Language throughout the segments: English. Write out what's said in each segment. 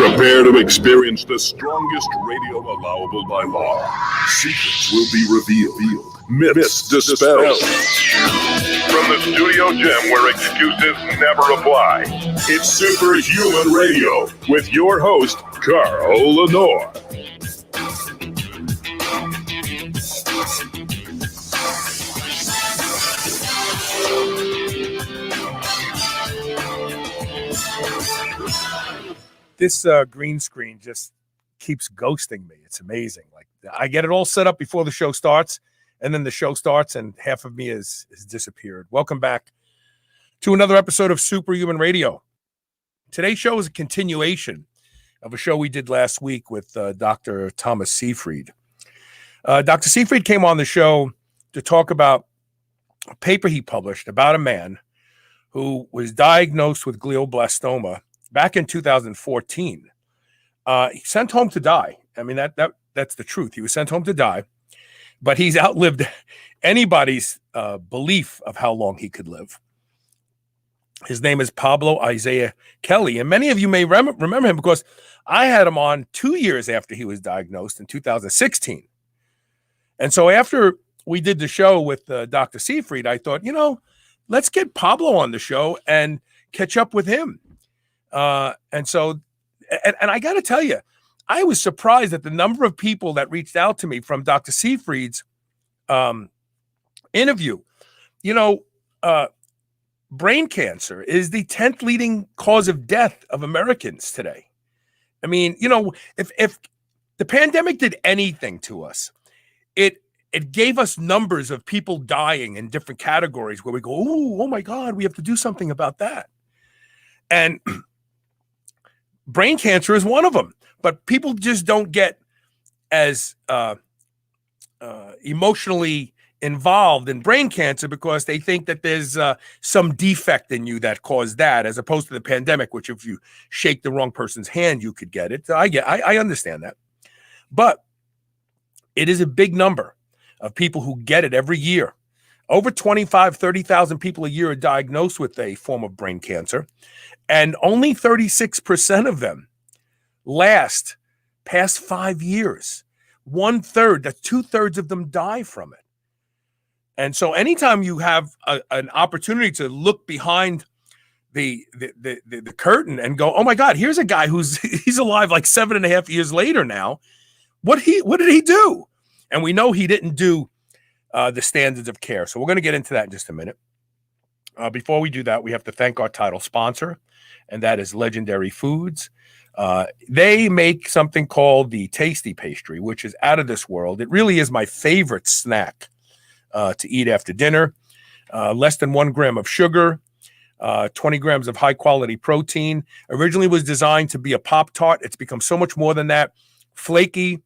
Prepare to experience the strongest radio allowable by law. Secrets will be revealed. Myths dispelled. From the studio gym where excuses never apply, it's Superhuman Radio with your host, Carl Lenore. This green screen just keeps ghosting me. It's amazing. Like, I get it all set up before the show starts, and then the show starts, and half of me has disappeared. Welcome back to another episode of Superhuman Radio. Today's show is a continuation of a show we did last week with Dr. Thomas Syefried. Dr. Syefried came on the show to talk about a paper he published about a man who was diagnosed with glioblastoma back in 2014. He sent home to die. I mean, that's the truth. He was sent home to die, but he's outlived anybody's belief of how long he could live. His name is Pablo Isaiah Kelly, and many of you may remember him because I had him on 2 years after he was diagnosed in 2016. And so after we did the show with Dr. Syefried, I thought, let's get Pablo on the show and catch up with him. And I got to tell you, I was surprised at the number of people that reached out to me from Dr. Syefried's interview. Brain cancer is the 10th leading cause of death of Americans today. I mean, if the pandemic did anything to us, it gave us numbers of people dying in different categories where we go, oh my God, we have to do something about that. And brain cancer is one of them, but people just don't get as emotionally involved in brain cancer because they think that there's some defect in you that caused that, as opposed to the pandemic, which if you shake the wrong person's hand, you could get it. I understand that, but it is a big number of people who get it every year. Over 30,000 people a year are diagnosed with a form of brain cancer, and only 36% of them last past 5 years. 1/3, that's 2/3 of them die from it. And so anytime you have an opportunity to look behind the curtain and go, oh my God, here's a guy he's alive like 7.5 years later now. What did he do? And we know he didn't do the standards of care. So we're going to get into that in just a minute. Before we do that, we have to thank our title sponsor, and that is Legendary Foods. They make something called the Tasty Pastry, which is out of this world. It really is my favorite snack to eat after dinner. Less than 1 gram of sugar, 20 grams of high quality protein. Originally was designed to be a Pop-Tart. It's become so much more than that. Flaky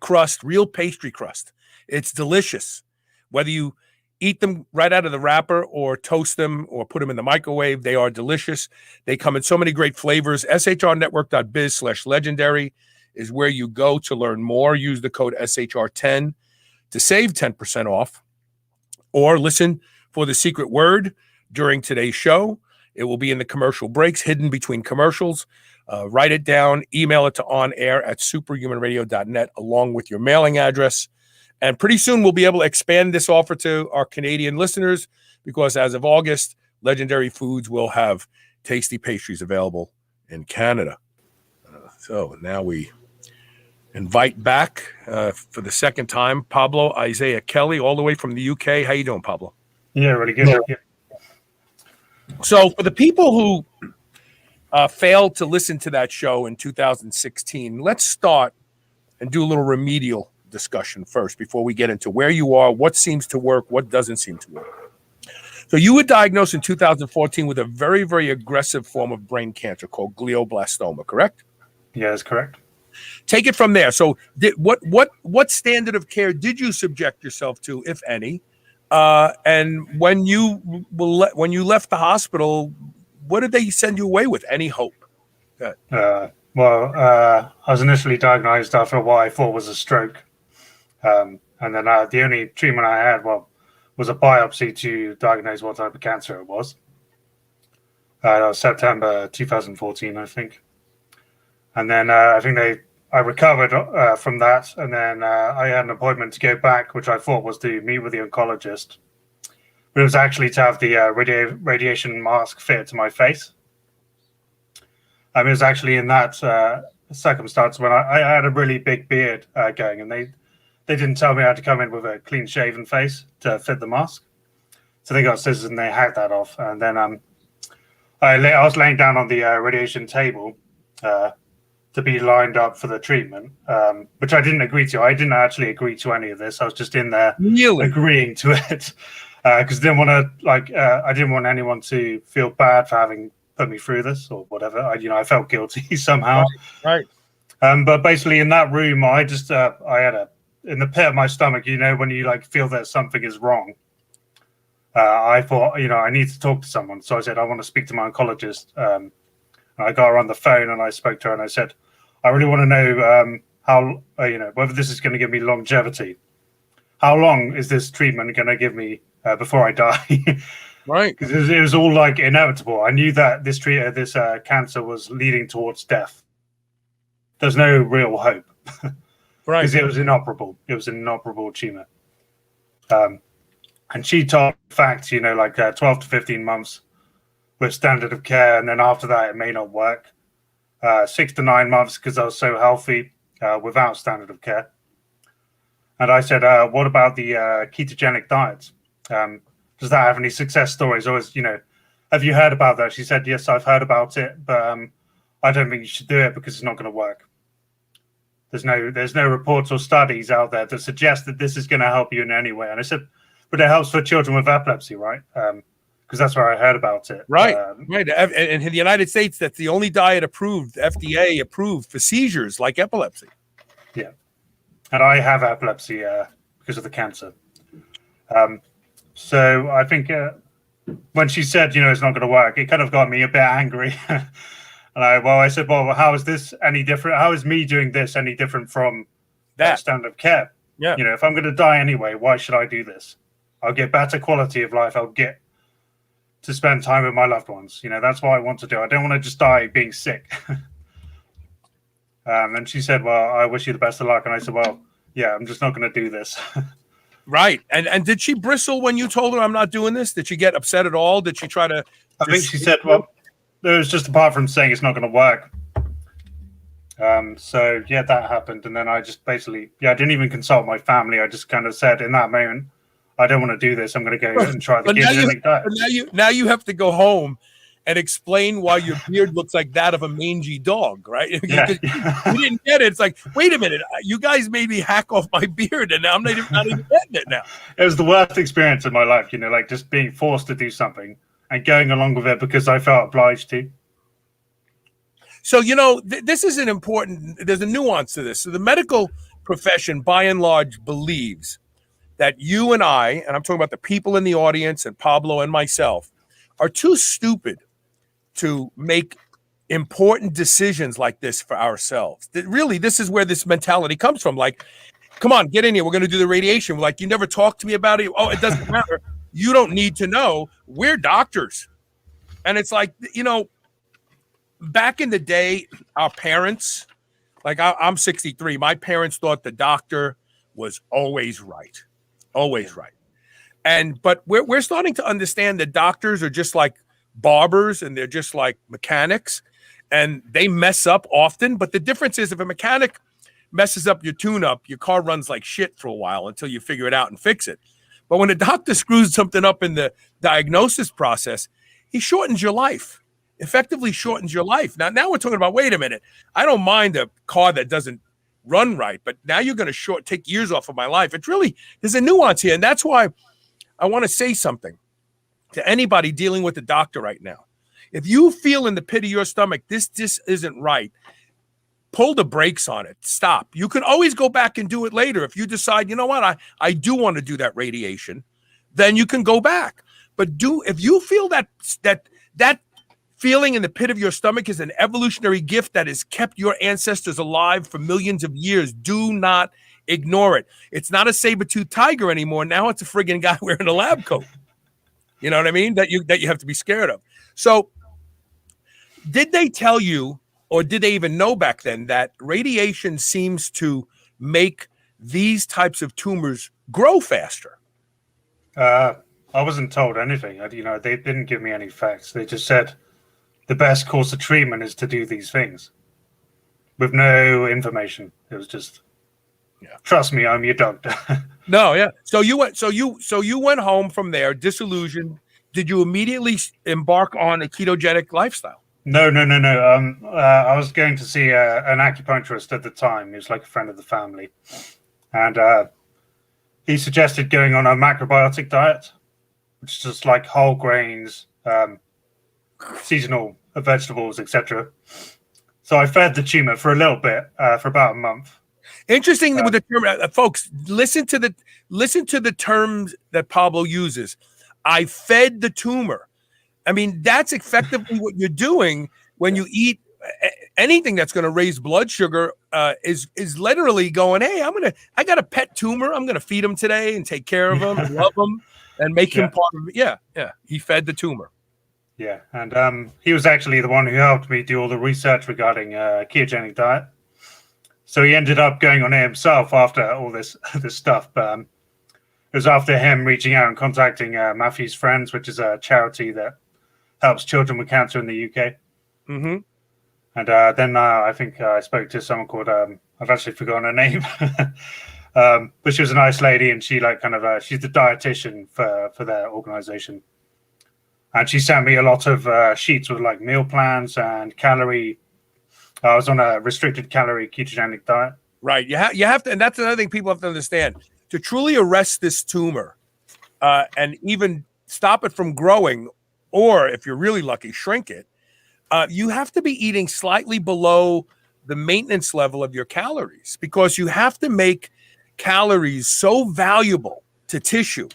crust, real pastry crust. It's delicious. Whether you eat them right out of the wrapper or toast them or put them in the microwave, they are delicious. They come in so many great flavors. shrnetwork.biz/legendary is where you go to learn more. Use the code SHR10 to save 10% off, or listen for the secret word during today's show. It will be in the commercial breaks, hidden between commercials. Write it down, email it to onair@superhumanradio.net along with your mailing address. And pretty soon we'll be able to expand this offer to our Canadian listeners, because as of August, Legendary Foods will have tasty pastries available in Canada. So now we invite back for the second time Pablo Isaiah Kelly, all the way from the UK. How you doing, Pablo? Yeah, really good. Yeah. So for the people who failed to listen to that show in 2016, let's start and do a little remedial discussion first before we get into where you are, what seems to work, what doesn't seem to work. So you were diagnosed in 2014 with a very, very aggressive form of brain cancer called glioblastoma, correct? Yeah, that's correct. Take it from there. So what standard of care did you subject yourself to, if any? And when you left the hospital, what did they send you away with? Any hope? I was initially diagnosed after what I thought was a stroke. And then the only treatment I had, was a biopsy to diagnose what type of cancer it was. That was September 2014, I think. And then I recovered from that. And then I had an appointment to go back, which I thought was to meet with the oncologist. But it was actually to have the radiation mask fitted to my face. It was actually in that circumstance when I had a really big beard going, and they didn't tell me I had to come in with a clean-shaven face to fit the mask. So they got scissors and they hacked that off. And then I was laying down on the radiation table to be lined up for the treatment, which I didn't agree to. I didn't actually agree to any of this. I was just in there agreeing to it because I didn't want anyone to feel bad for having put me through this or whatever. I felt guilty somehow. Right. But basically in that room, I had in the pit of my stomach, when you feel that something is wrong. I thought, I need to talk to someone. So I said, I want to speak to my oncologist. And I got her on the phone and I spoke to her and I said, I really want to know how, whether this is going to give me longevity. How long is this treatment going to give me before I die? Right. Because it was all inevitable. I knew that this cancer was leading towards death. There's no real hope. Right. Because it was inoperable. It was an inoperable tumor. And she told facts, 12 to 15 months with standard of care. And then after that, it may not work. 6 to 9 months because I was so healthy without standard of care. And I said, what about the ketogenic diets? Does that have any success stories? Or have you heard about that? She said, yes, I've heard about it, but I don't think you should do it because it's not going to work. There's no reports or studies out there that suggest that this is going to help you in any way. And I said, but it helps for children with epilepsy, right? Because that's where I heard about it. Right. Right. And in the United States, that's the only diet approved, FDA approved for seizures like epilepsy. Yeah. And I have epilepsy because of the cancer. So I think when she said, it's not going to work, it kind of got me a bit angry. And I said, well, how is this any different? How is me doing this any different from that standard of care? Yeah. If I'm going to die anyway, why should I do this? I'll get better quality of life. I'll get to spend time with my loved ones. That's what I want to do. I don't want to just die being sick. And she said, well, I wish you the best of luck. And I said, well, yeah, I'm just not going to do this. Right. And did she bristle when you told her I'm not doing this? Did she get upset at all? Did she try to? I think she said, well, it was just apart from saying it's not going to work. So yeah, that happened. And then I just basically, I didn't even consult my family. I just kind of said in that moment, I don't want to do this. I'm going to go and try the ketogenic diet. Now you have to go home and explain why your beard looks like that of a mangy dog, right? Yeah. You didn't get it. It's like, wait a minute, you guys made me hack off my beard, and now I'm not even getting it now. It was the worst experience in my life, just being forced to do something and going along with it because I felt obliged to. So, this is an important, there's a nuance to this. So the medical profession, by and large, believes that you and I, and I'm talking about the people in the audience and Pablo and myself, are too stupid to make important decisions like this for ourselves. Really, this is where this mentality comes from. Like, come on, get in here. We're going to do the radiation. We're like, you never talked to me about it. Oh, it doesn't matter. You don't need to know. We're doctors. And it's like, back in the day, our parents, like I'm 63. My parents thought the doctor was always right. Always right. But we're starting to understand that doctors are just like barbers and they're just like mechanics and they mess up often. But the difference is if a mechanic messes up your tune-up, your car runs like shit for a while until you figure it out and fix it. But when a doctor screws something up in the diagnosis process, he shortens your life, effectively shortens your life. Now we're talking about, wait a minute, I don't mind a car that doesn't run right, but now you're going to take years off of my life. It's really, there's a nuance here. And that's why I want to say something to anybody dealing with the doctor right now. If you feel in the pit of your stomach, this isn't right, pull the brakes on it. Stop. You can always go back and do it later. If you decide, you know what, I do want to do that radiation, then you can go back. But if you feel that feeling in the pit of your stomach is an evolutionary gift that has kept your ancestors alive for millions of years, do not ignore it. It's not a saber-toothed tiger anymore. Now it's a friggin' guy wearing a lab coat. You know what I mean? That you have to be scared of. So did they tell you, or did they even know back then, that radiation seems to make these types of tumors grow faster? I wasn't told anything. They didn't give me any facts. They just said the best course of treatment is to do these things, with no information. It was just, trust me, I'm your doctor. No, yeah. So you went home from there, disillusioned. Did you immediately embark on a ketogenic lifestyle? No. I was going to see an acupuncturist at the time. He was like a friend of the family. And he suggested going on a macrobiotic diet, which is just like whole grains, seasonal vegetables, etc. So I fed the tumor for a little bit, for about a month. Interesting with the term, folks, listen to the terms that Pablo uses. I fed the tumor. I mean, that's effectively what you're doing when you eat anything that's going to raise blood sugar. Is literally going, hey, I got a pet tumor. I'm going to feed him today and take care of him and love him and make him part of it. Yeah. He fed the tumor. Yeah, and he was actually the one who helped me do all the research regarding ketogenic diet. So he ended up going on it himself after all this stuff. But it was after him reaching out and contacting Matthew's Friends, which is a charity that helps children with cancer in the UK. Mm-hmm. And then I think I spoke to someone called, I've actually forgotten her name, but she was a nice lady, and she she's the dietitian for their organization. And she sent me a lot of sheets with like meal plans and calorie. I was on a restricted calorie ketogenic diet. Right. You have to, and that's another thing people have to understand. To truly arrest this tumor and even stop it from growing, or if you're really lucky, shrink it, you have to be eating slightly below the maintenance level of your calories, because you have to make calories so valuable to tissue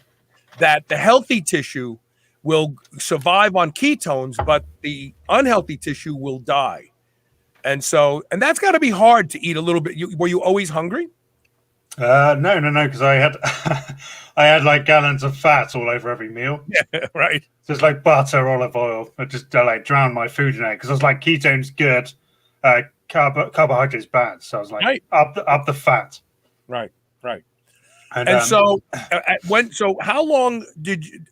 that the healthy tissue will survive on ketones, but the unhealthy tissue will die. And that's got to be hard to eat a little bit. Were you always hungry? No, because I had like gallons of fat all over every meal. Yeah, right. Just like butter, olive oil. I just like drowned my food in it, because I was like, ketones good, carbohydrates bad. So I was like, up the fat. Right. And so how long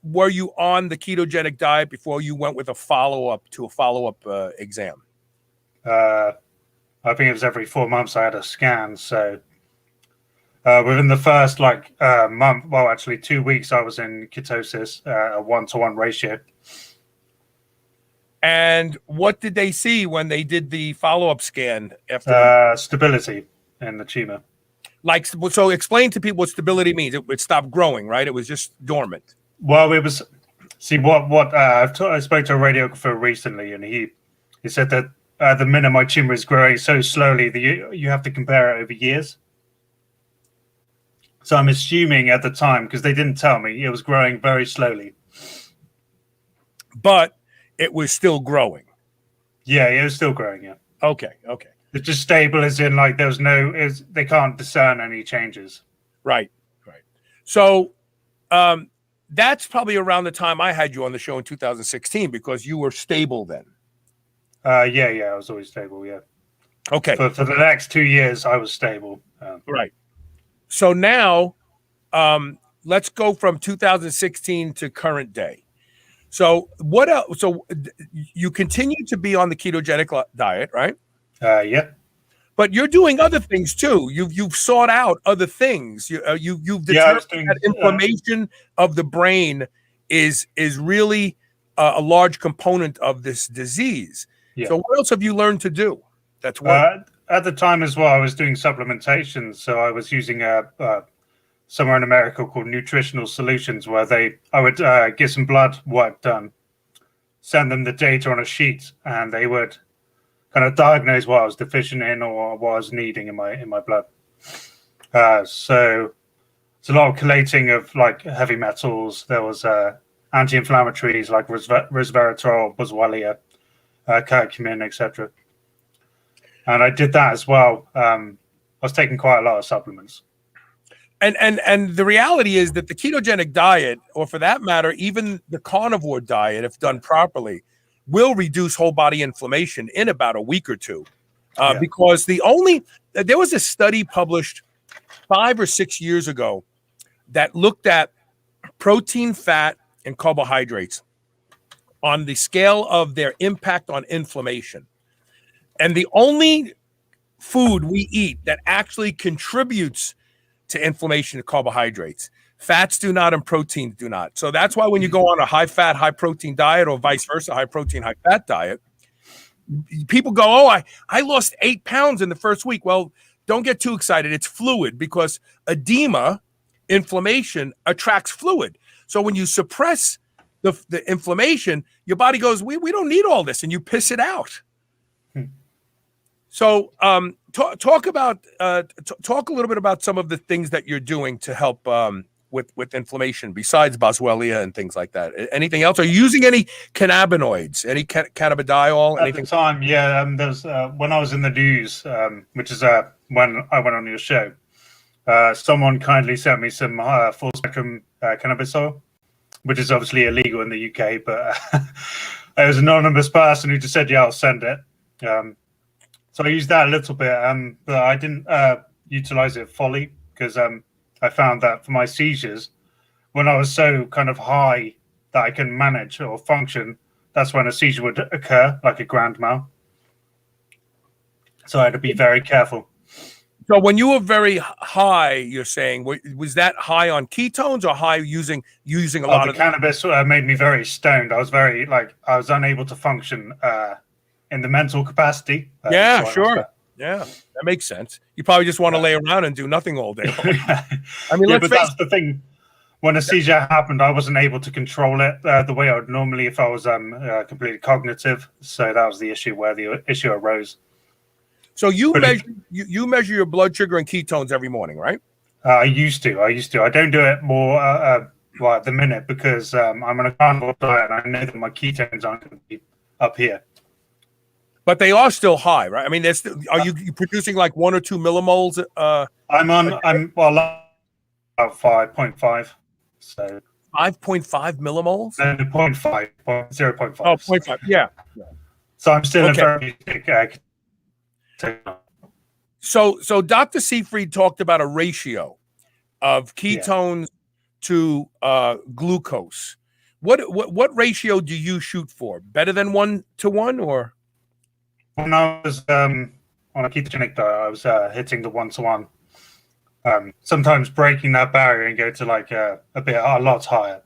were you on the ketogenic diet before you went with a follow-up exam? I think it was every 4 months I had a scan. So within the first month, well, actually 2 weeks, I was in ketosis, a 1-to-1 ratio. And what did they see when they did the follow-up scan after? Stability in the tumor. So explain to people what stability means. It stopped growing, right? It was just dormant. Well, it was. See what I spoke to a radiographer recently, and he said that the minute my tumor is growing so slowly that you have to compare it over years. So I'm assuming at the time, because they didn't tell me, it was growing very slowly. But it was still growing. Yeah, it was still growing. Yeah. Okay. It's just stable, as in like there was they can't discern any changes. Right. So that's probably around the time I had you on the show in 2016, because you were stable then. Yeah, I was always stable. Yeah. Okay. For the next 2 years, I was stable. Right. So now, let's go from 2016 to current day. So what else? So you continue to be on the ketogenic diet, right? Yeah. But you're doing other things too. You've sought out other things. You've Yeah, I was determined doing, that inflammation of the brain is really a large component of this disease. Yeah. So what else have you learned to do that's working? At the time as well, I was doing supplementation. So I was using somewhere in America called Nutritional Solutions, where I would get some blood work done, send them the data on a sheet, and they would kind of diagnose what I was deficient in or what I was needing in my blood. So it's a lot of collating of like heavy metals. There was anti-inflammatories like resveratrol, boswellia, curcumin, etc. And I did that as well. I was taking quite a lot of supplements. And the reality is that the ketogenic diet, or for that matter, even the carnivore diet, if done properly, will reduce whole body inflammation in about a week or two. Because there was a study published 5 or 6 years ago that looked at protein, fat, and carbohydrates on the scale of their impact on inflammation. And the only food we eat that actually contributes to inflammation is carbohydrates. Fats do not, and proteins do not. So that's why when you go on a high fat, high protein diet, or vice versa, high protein, high fat diet, people go, oh, I lost 8 pounds in the first week. Well, don't get too excited. It's fluid, because edema, inflammation, attracts fluid. So when you suppress the inflammation, your body goes, we don't need all this, and you piss it out. So talk a little bit about some of the things that you're doing to help with inflammation besides boswellia and things like that. Anything else? Are you using any cannabinoids, any cannabidiol? At the time, yeah. There's when I was in the news, which is when I went on your show, someone kindly sent me some full spectrum cannabis oil, which is obviously illegal in the UK. But it was an anonymous person who just said, "Yeah, I'll send it." So I used that a little bit, but I didn't utilize it fully, because I found that for my seizures, when I was so kind of high that I can manage or function, that's when a seizure would occur, like a grand mal. So I had to be very careful. So when you were very high, you're saying, was that high on ketones or high using a lot of cannabis? Made me very stoned. I was I was unable to function in the mental capacity. Yeah, sure. Yeah, that makes sense. You probably just want to lay around and do nothing all day. I mean, yeah, but that's the thing. When a seizure happened, I wasn't able to control it the way I would normally if I was completely cognitive. So that was the issue where the issue arose. So you measure your blood sugar and ketones every morning, right? I used to. I don't do it more at the minute, because I'm on a carnivore diet, and I know that my ketones aren't going to be up here. But they are still high, right? I mean, are you producing like 1 or 2 millimoles? I'm about 5.5. So 5.5 millimoles? No, 0.5. 0.5. Oh, 0.5. Yeah. So I'm still a very sick. So Dr. Syefried talked about a ratio of ketones to glucose. What ratio do you shoot for? Better than 1 to 1, or? When I was on a ketogenic diet, I was hitting the 1 to 1. Sometimes breaking that barrier and go to like a lot higher.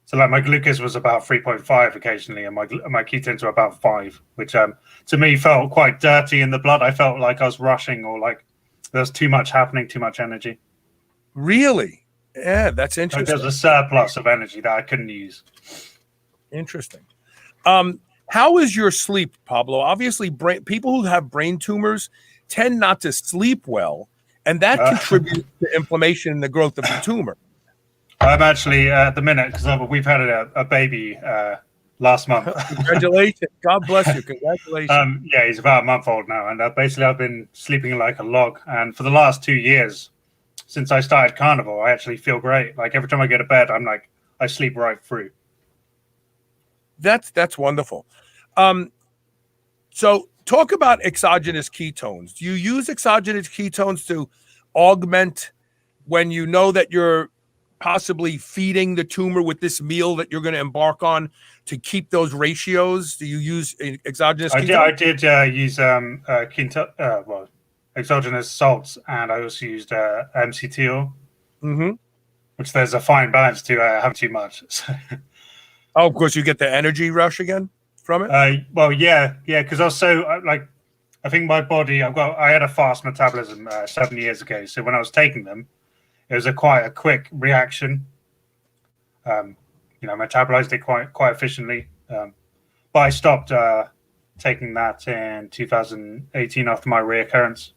So like my glucose was about 3.5 occasionally, and my ketones were about 5, which to me felt quite dirty in the blood. I felt like I was rushing, or like there was too much happening, too much energy. Really? Yeah, that's interesting. Like there's a surplus of energy that I couldn't use. Interesting. How is your sleep, Pablo? Obviously, people who have brain tumors tend not to sleep well, and that contributes to inflammation and the growth of the tumor. I'm actually at the minute, because we've had a baby last month. Congratulations! God bless you. Congratulations. Yeah, he's about a month old now, and basically I've been sleeping like a log. And for the last 2 years, since I started carnivore, I actually feel great. Like every time I go to bed, I sleep right through. That's wonderful. So talk about exogenous ketones. Do you use exogenous ketones to augment when you know that you're possibly feeding the tumor with this meal that you're going to embark on to keep those ratios? Do you use exogenous ketones? I did use exogenous salts, and I also used MCT oil, which there's a fine balance to have too much. Oh, of course, you get the energy rush again from it? Because also, I think my body, I had a fast metabolism 7 years ago. So when I was taking them, it was quite a quick reaction. Metabolized it quite efficiently. But I stopped taking that in 2018 after my reoccurrence.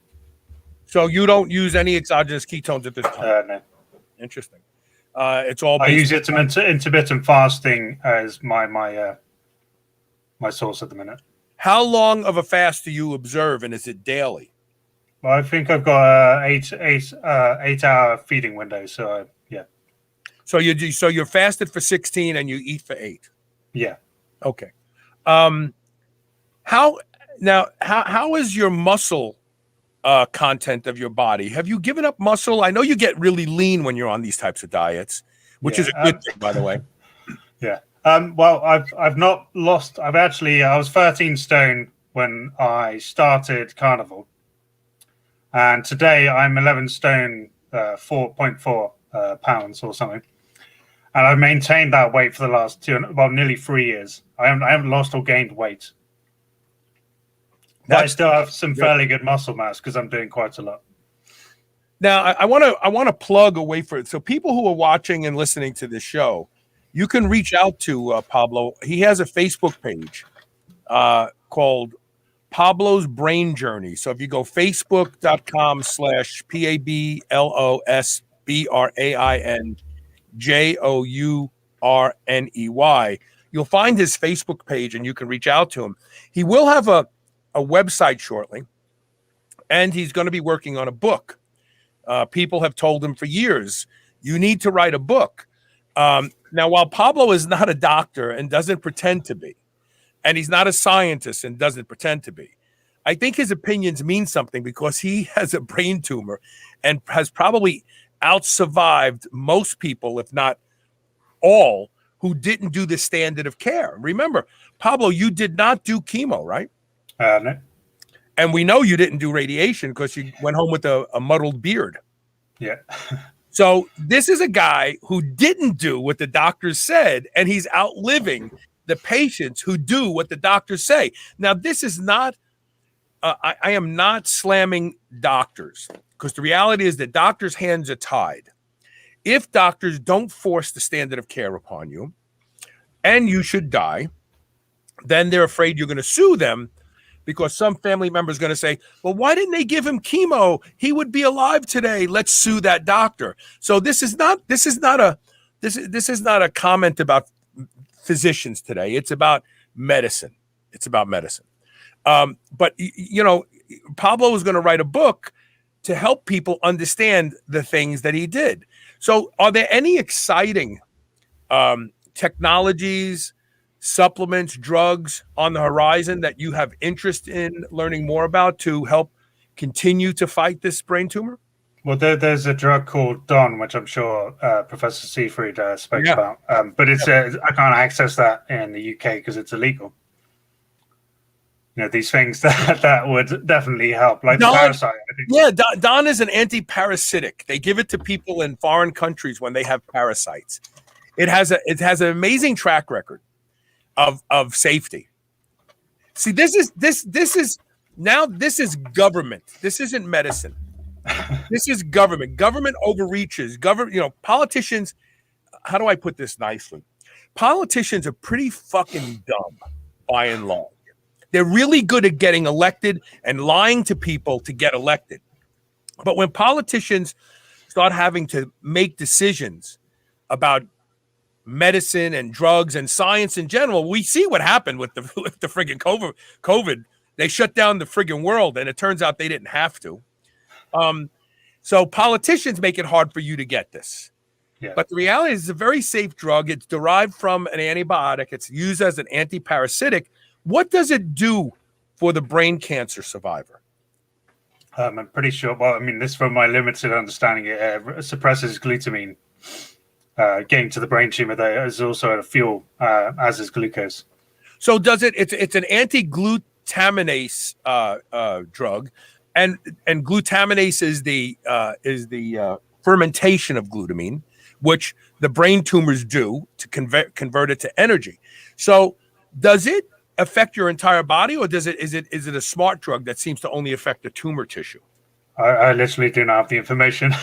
So you don't use any exogenous ketones at this time? No. Interesting. It's all. I use intermittent fasting as my source at the minute. How long of a fast do you observe, and is it daily? Well, I think I've got 8-hour feeding window. So yeah. So you're fasted for 16 and you eat for 8. Yeah. Okay. How is your muscle content of your body? Have you given up muscle? I know you get really lean when you're on these types of diets, which is a good thing, by the way. Yeah. Well, I've not lost. I was 13 stone when I started carnivore, and today I'm 11 stone, 4.4 pounds or something, and I've maintained that weight for the last nearly 3 years. I haven't lost or gained weight. But I still have some fairly good muscle mass because I'm doing quite a lot. Now, I want to plug away for it. So people who are watching and listening to this show, you can reach out to Pablo. He has a Facebook page called Pablo's Brain Journey. So if you go Facebook.com/PABLOSBRAINJOURNEY, you'll find his Facebook page and you can reach out to him. He will have a website shortly, and he's going to be working on a book. People have told him for years, you need to write a book. Now, while Pablo is not a doctor and doesn't pretend to be, and he's not a scientist and doesn't pretend to be, I think his opinions mean something because he has a brain tumor and has probably out-survived most people, if not all, who didn't do the standard of care. Remember, Pablo, you did not do chemo, right? No. And we know you didn't do radiation because you went home with a muddled beard. Yeah. So this is a guy who didn't do what the doctors said, and he's outliving the patients who do what the doctors say. Now, this is not, I am not slamming doctors because the reality is that doctors' hands are tied. If doctors don't force the standard of care upon you and you should die, then they're afraid you're going to sue them because some family member is going to say, well, why didn't they give him chemo? He would be alive today. Let's sue that doctor. So this is not a comment about physicians today. It's about medicine. But Pablo is going to write a book to help people understand the things that he did. So are there any exciting technologies, supplements, drugs on the horizon that you have interest in learning more about to help continue to fight this brain tumor? Well, there's a drug called Don, which I'm sure Professor Syefried spoke about, but I can't access that in the UK because it's illegal. These things that would definitely help, like Don, the parasite. Don is an anti-parasitic. They give it to people in foreign countries when they have parasites. It has an amazing track record of safety. See, this is government. This isn't medicine. This is government. Government overreaches. Politicians. How do I put this nicely? Politicians are pretty fucking dumb, by and large. They're really good at getting elected and lying to people to get elected. But when politicians start having to make decisions about medicine and drugs and science in general, we see what happened with the friggin' COVID. They shut down the friggin' world, and it turns out they didn't have to. So politicians make it hard for you to get this. Yeah. But the reality is it's a very safe drug. It's derived from an antibiotic. It's used as an antiparasitic. What does it do for the brain cancer survivor? I'm pretty sure. Well, I mean, this from my limited understanding, it suppresses glutamine, getting to the brain tumor there is also a fuel, as is glucose. So does it? It's an anti-glutaminase drug, and glutaminase is the fermentation of glutamine, which the brain tumors do to convert it to energy. So does it affect your entire body, or is it a smart drug that seems to only affect the tumor tissue? I literally do not have the information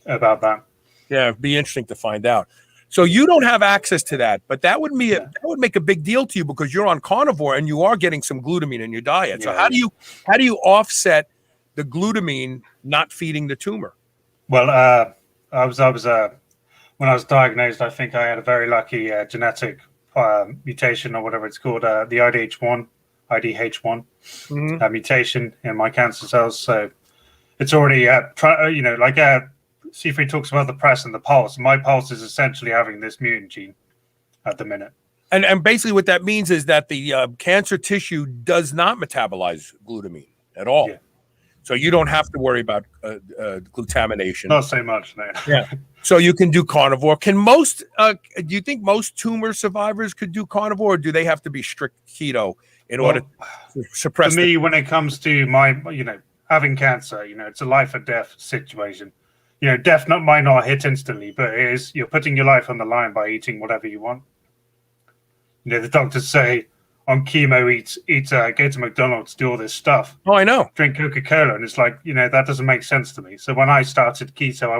about that. Yeah, it'd be interesting to find out. So you don't have access to that, but that would make a big deal to you because you're on carnivore and you are getting some glutamine in your diet. So how do you offset the glutamine not feeding the tumor? Well, I was when I was diagnosed, I think I had a very lucky genetic mutation or whatever it's called, the IDH1 mutation in my cancer cells. So it's already Syefried talks about the press and the pulse. My pulse is essentially having this mutant gene at the minute. And basically what that means is that the cancer tissue does not metabolize glutamine at all. Yeah. So you don't have to worry about glutamination. Not so much, no. Yeah. So you can do carnivore. Can most, do you think most tumor survivors could do carnivore, or do they have to be strict keto in order to suppress? For me, when it comes to my, having cancer, it's a life or death situation. Death might not hit instantly, but it is, you're putting your life on the line by eating whatever you want. The doctors say on chemo, go to McDonald's, do all this stuff. Oh, I know. Drink Coca-Cola. And it's like, that doesn't make sense to me. So when I started keto,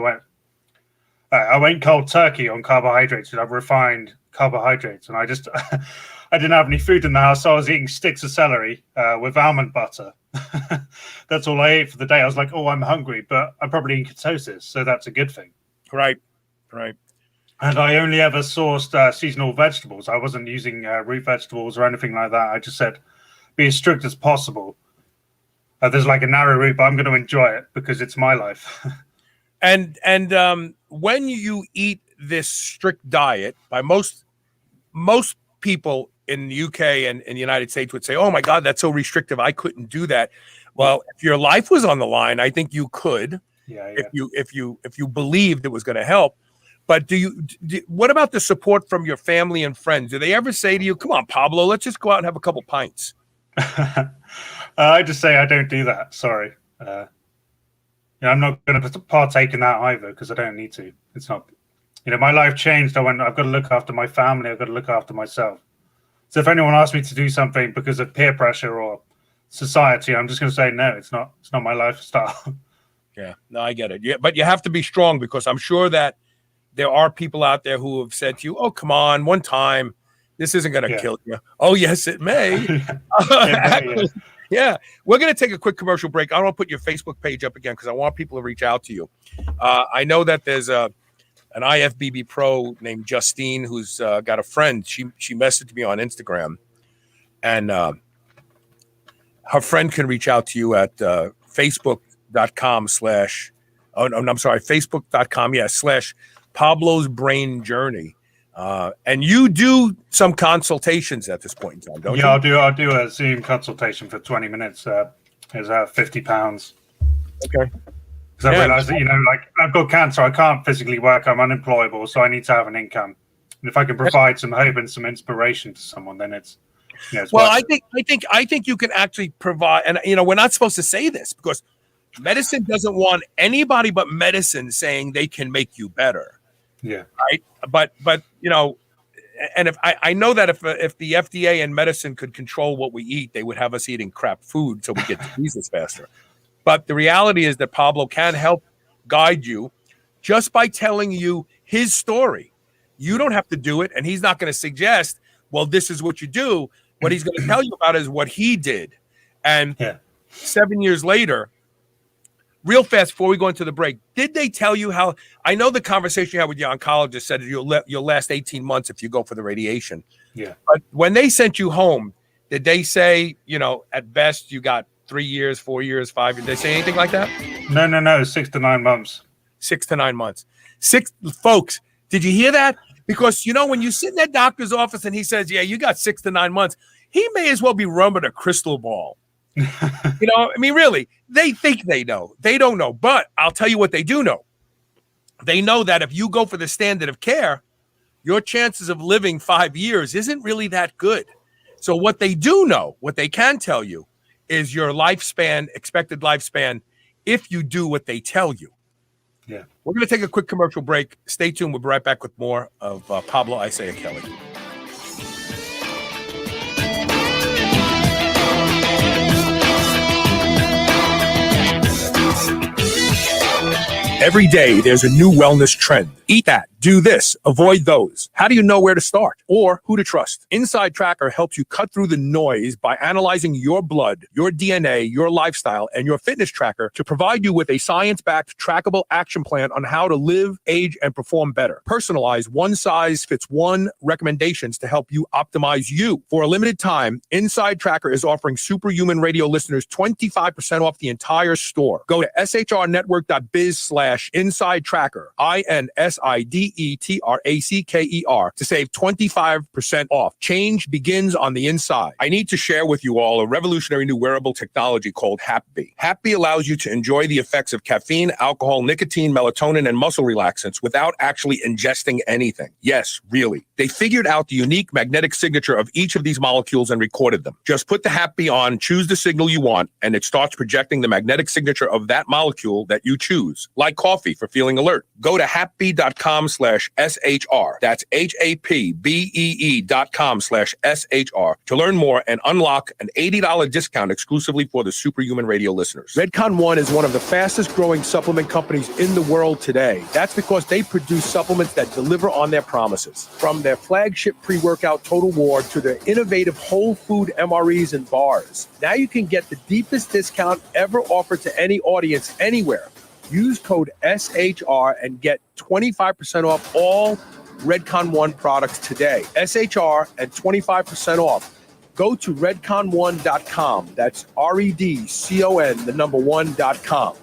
I went cold turkey on carbohydrates. I've refined carbohydrates. And I didn't have any food in the house. So I was eating sticks of celery with almond butter. That's all I ate for the day. I was like, oh, I'm hungry, but I'm probably in ketosis. So that's a good thing. Right. And I only ever sourced seasonal vegetables. I wasn't using root vegetables or anything like that. I just said, be as strict as possible. There's like a narrow route, but I'm going to enjoy it because it's my life. And when you eat this strict diet, by most people in the UK and in the United States would say, oh my God, that's so restrictive. I couldn't do that. Well, if your life was on the line, I think you could. Yeah. If you believed it was going to help. But what about the support from your family and friends? Do they ever say to you, come on, Pablo, let's just go out and have a couple pints? I just say I don't do that. Sorry. I'm not going to partake in that either because I don't need to. It's not, my life changed. I've got to look after my family. I've got to look after myself. So if anyone asks me to do something because of peer pressure or society, I'm just going to say, no, it's not my lifestyle. Yeah, no, I get it. Yeah, but you have to be strong because I'm sure that there are people out there who have said to you, oh, come on, one time, this isn't going to kill you. Oh, yes, it may. Yeah, we're going to take a quick commercial break. I want to put your Facebook page up again because I want people to reach out to you. I know that there's an IFBB pro named Justine who's got a friend. She messaged me on Instagram, and her friend can reach out to you at facebook.com/ Pablo's Brain Journey. And you do some consultations at this point in time, don't you? Yeah, I'll do a Zoom consultation for 20 minutes. It's £50. Okay. Because I realized that, I've got cancer. I can't physically work. I'm unemployable, so I need to have an income. And if I can provide some hope and some inspiration to someone, then it's well, I think you can actually provide, and we're not supposed to say this because medicine doesn't want anybody but medicine saying they can make you better. Yeah. Right. But and if I know that if the FDA and medicine could control what we eat, they would have us eating crap food so we get diseases faster. But the reality is that Pablo can help guide you just by telling you his story. You don't have to do it, and he's not going to suggest, well, this is what you do. What he's going to tell you about is what he did. And 7 years later, real fast before we go into the break, did they tell you how? I know the conversation you had with your oncologist said you'll last 18 months if you go for the radiation. Yeah. But when they sent you home, did they say, at best you got 3 years, 4 years, 5 years? Did they say anything like that? No. 6 to 9 months. 6 to 9 months. Folks, did you hear that? Because, when you sit in that doctor's office and he says, yeah, you got 6 to 9 months, he may as well be rubbing a crystal ball. Really, they think they know. They don't know. But I'll tell you what they do know. they know that if you go for the standard of care, your chances of living 5 years isn't really that good. So what they do know, what they can tell you, is your lifespan, expected lifespan, if you do what they tell you. Yeah. We're going to take a quick commercial break. Stay tuned. We'll be right back with more of Pablo Isaiah Kelly. Every day, there's a new wellness trend. Eat that, do this, avoid those. How do you know where to start or who to trust? Inside Tracker helps you cut through the noise by analyzing your blood, your DNA, your lifestyle, and your fitness tracker to provide you with a science-backed, trackable action plan on how to live, age, and perform better. Personalized, one-size-fits-one recommendations to help you optimize you. For a limited time, Inside Tracker is offering Superhuman Radio listeners 25% off the entire store. Go to shrnetwork.biz/inside tracker, INSIDETRACKER, to save 25% off. Change begins on the inside. I need to share with you all a revolutionary new wearable technology called HapBee. HapBee allows you to enjoy the effects of caffeine, alcohol, nicotine, melatonin, and muscle relaxants without actually ingesting anything. Yes, really. They figured out the unique magnetic signature of each of these molecules and recorded them. Just put the HapBee on, choose the signal you want, and it starts projecting the magnetic signature of that molecule that you choose, like coffee for feeling alert. Go to hapbee.com/SHR. That's HAPBEE.com/SHR to learn more and unlock an $80 discount exclusively for the Superhuman Radio listeners. Redcon One is one of the fastest growing supplement companies in the world today. That's because they produce supplements that deliver on their promises. From their flagship pre-workout Total War to their innovative whole food MREs and bars. Now you can get the deepest discount ever offered to any audience anywhere. Use code SHR and get 25% off all Redcon One products today. SHR and 25% off. Go to redcon1.com. That's REDCON, the number 1.com.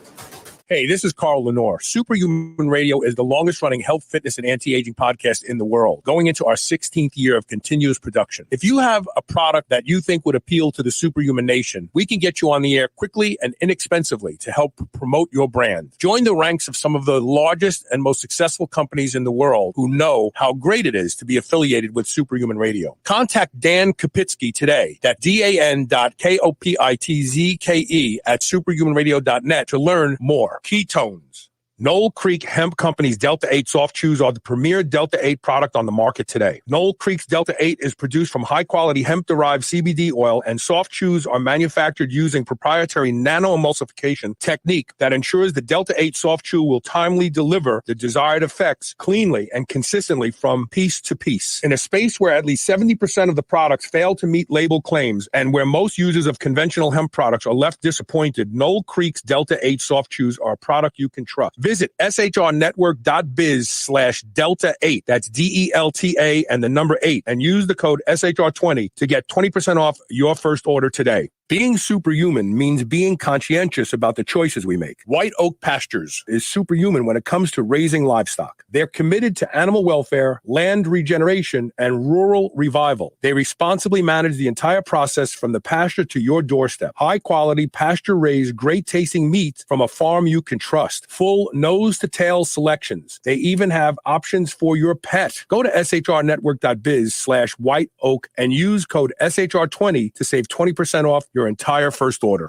Hey, this is Carl Lenore. Superhuman Radio is the longest running health, fitness, and anti-aging podcast in the world, going into our 16th year of continuous production. If you have a product that you think would appeal to the Superhuman Nation, we can get you on the air quickly and inexpensively to help promote your brand. Join the ranks of some of the largest and most successful companies in the world who know how great it is to be affiliated with Superhuman Radio. Contact Dan Kapitsky today. That's DAN.KOPITZKE at superhumanradio.net to learn more. Ketones. Knoll Creek Hemp Company's Delta 8 soft chews are the premier Delta 8 product on the market today. Knoll Creek's Delta 8 is produced from high-quality hemp-derived CBD oil, and soft chews are manufactured using proprietary nano-emulsification technique that ensures the Delta 8 soft chew will timely deliver the desired effects cleanly and consistently from piece to piece. In a space where at least 70% of the products fail to meet label claims and where most users of conventional hemp products are left disappointed, Knoll Creek's Delta 8 soft chews are a product you can trust. Visit shrnetwork.biz/delta8. That's DELTA and the number 8, and use the code SHR20 to get 20% off your first order today. Being superhuman means being conscientious about the choices we make. White Oak Pastures is superhuman when it comes to raising livestock. They're committed to animal welfare, land regeneration, and rural revival. They responsibly manage the entire process from the pasture to your doorstep. High-quality, pasture-raised, great-tasting meat from a farm you can trust. Full nose-to-tail selections. They even have options for your pet. Go to shrnetwork.biz/white oak and use code SHR20 to save 20% off your entire first order.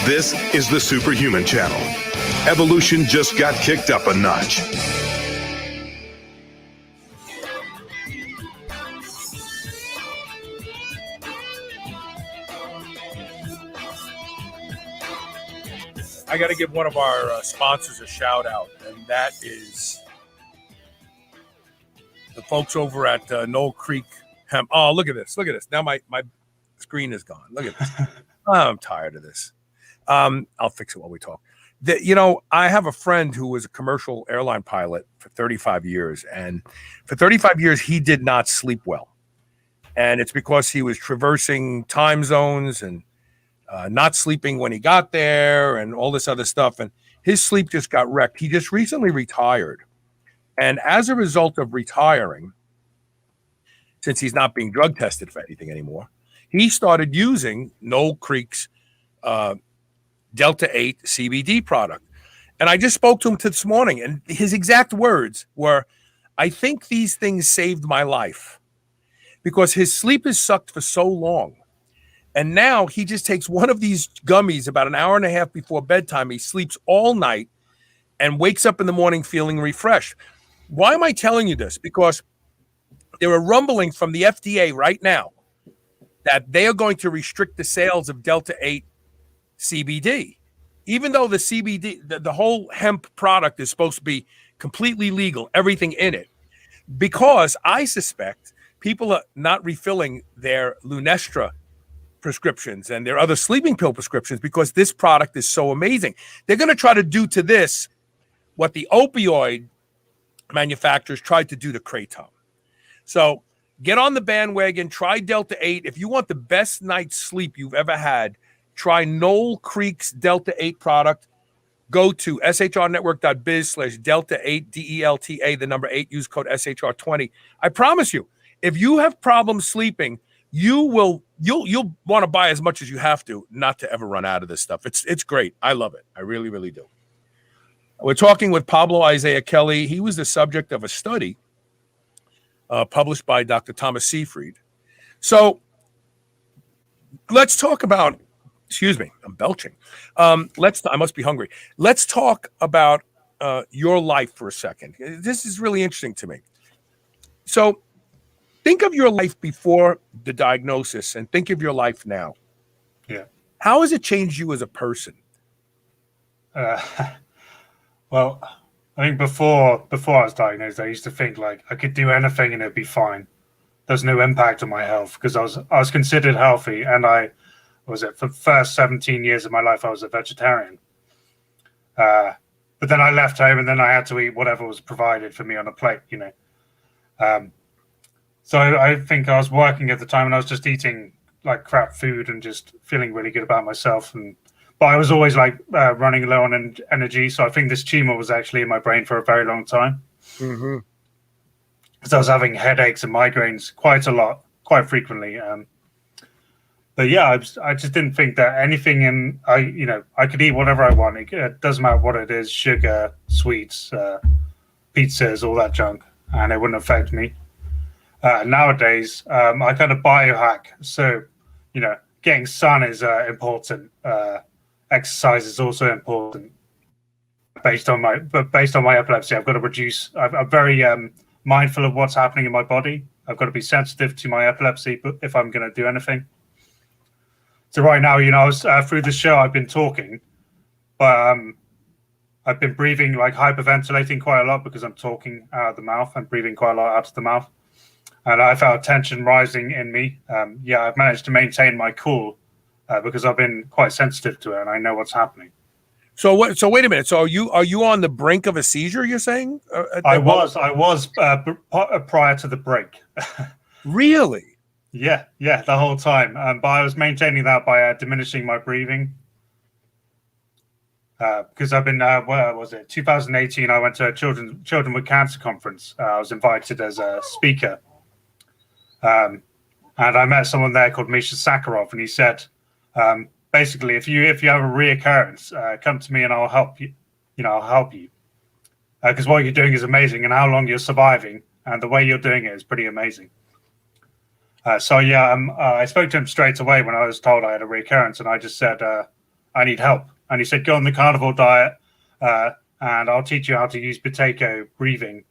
This is the Superhuman Channel. Evolution just got kicked up a notch. I got to give one of our sponsors a shout out, and that is the folks over at Knoll Creek Hemp. Oh, look at this. Look at this. Now my screen is gone. Look at this. I'm tired of this. I'll fix it while we talk. I have a friend who was a commercial airline pilot for 35 years, and for 35 years, he did not sleep well. And it's because he was traversing time zones and not sleeping when he got there and all this other stuff. And his sleep just got wrecked. He just recently retired. And as a result of retiring, since he's not being drug tested for anything anymore, he started using Knoll Creek's Delta 8 CBD product. And I just spoke to him this morning, and his exact words were, I think these things saved my life because his sleep is sucked for so long. And now he just takes one of these gummies about an hour and a half before bedtime. He sleeps all night and wakes up in the morning feeling refreshed. Why am I telling you this? Because there are rumblings from the FDA right now that they are going to restrict the sales of Delta 8 CBD. Even though the CBD, the whole hemp product is supposed to be completely legal, everything in it, because I suspect people are not refilling their Lunestra prescriptions and their other sleeping pill prescriptions because this product is so amazing. They're going to try to do to this what the opioid manufacturers tried to do to Kratom. So get on the bandwagon, try Delta 8. If you want the best night's sleep you've ever had, try Knoll Creek's Delta 8 product. Go to shrnetwork.biz/Delta8, DELTA, the number 8, use code SHR20. I promise you, if you have problems sleeping, you'll want to buy as much as you have to not to ever run out of this stuff. It's great. I love it. I really, really do. We're talking with Pablo Isaiah Kelly. He was the subject of a study published by Dr. Thomas Syefried. So let's talk about, excuse me, I'm belching. I must be hungry. Let's talk about your life for a second. This is really interesting to me. So think of your life before the diagnosis and think of your life now. Yeah. How has it changed you as a person? Well, I think before I was diagnosed, I used to think like I could do anything and it'd be fine. There's no impact on my health because I was considered healthy, and for the first 17 years of my life I was a vegetarian. But then I left home, and then I had to eat whatever was provided for me on a plate, So I think I was working at the time, and I was just eating like crap food and just feeling really good about myself. But I was always like running low on energy. So I think this tumor was actually in my brain for a very long time. Mm-hmm. Because I was having headaches and migraines quite frequently. But yeah, I just didn't think that anything I could eat whatever I want. It doesn't matter what it is, sugar, sweets, pizzas, all that junk, and it wouldn't affect me. Nowadays, I kind of biohack. So, getting sun is important. Exercise is also important. Based on my epilepsy, I've got to reduce. I'm very mindful of what's happening in my body. I've got to be sensitive to my epilepsy if I'm going to do anything. So right now, I was through the show, I've been talking, but I've been breathing, like hyperventilating quite a lot because I'm talking out of the mouth and breathing quite a lot out of the mouth. And I felt tension rising in me. I've managed to maintain my cool because I've been quite sensitive to it and I know what's happening. So wait a minute. So are you on the brink of a seizure, you're saying? I was prior to the break. Really? Yeah, the whole time. But I was maintaining that by diminishing my breathing. Because I've been, where was it? 2018, I went to a Children with Cancer conference. I was invited as a speaker. And I met someone there called Misha Sakharov, and he said, basically, if you have a reoccurrence, come to me and I'll help you. I'll help you. Because what you're doing is amazing, and how long you're surviving, and the way you're doing it is pretty amazing. I spoke to him straight away when I was told I had a reoccurrence, and I just said, I need help. And he said, go on the carnivore diet, and I'll teach you how to use potato breathing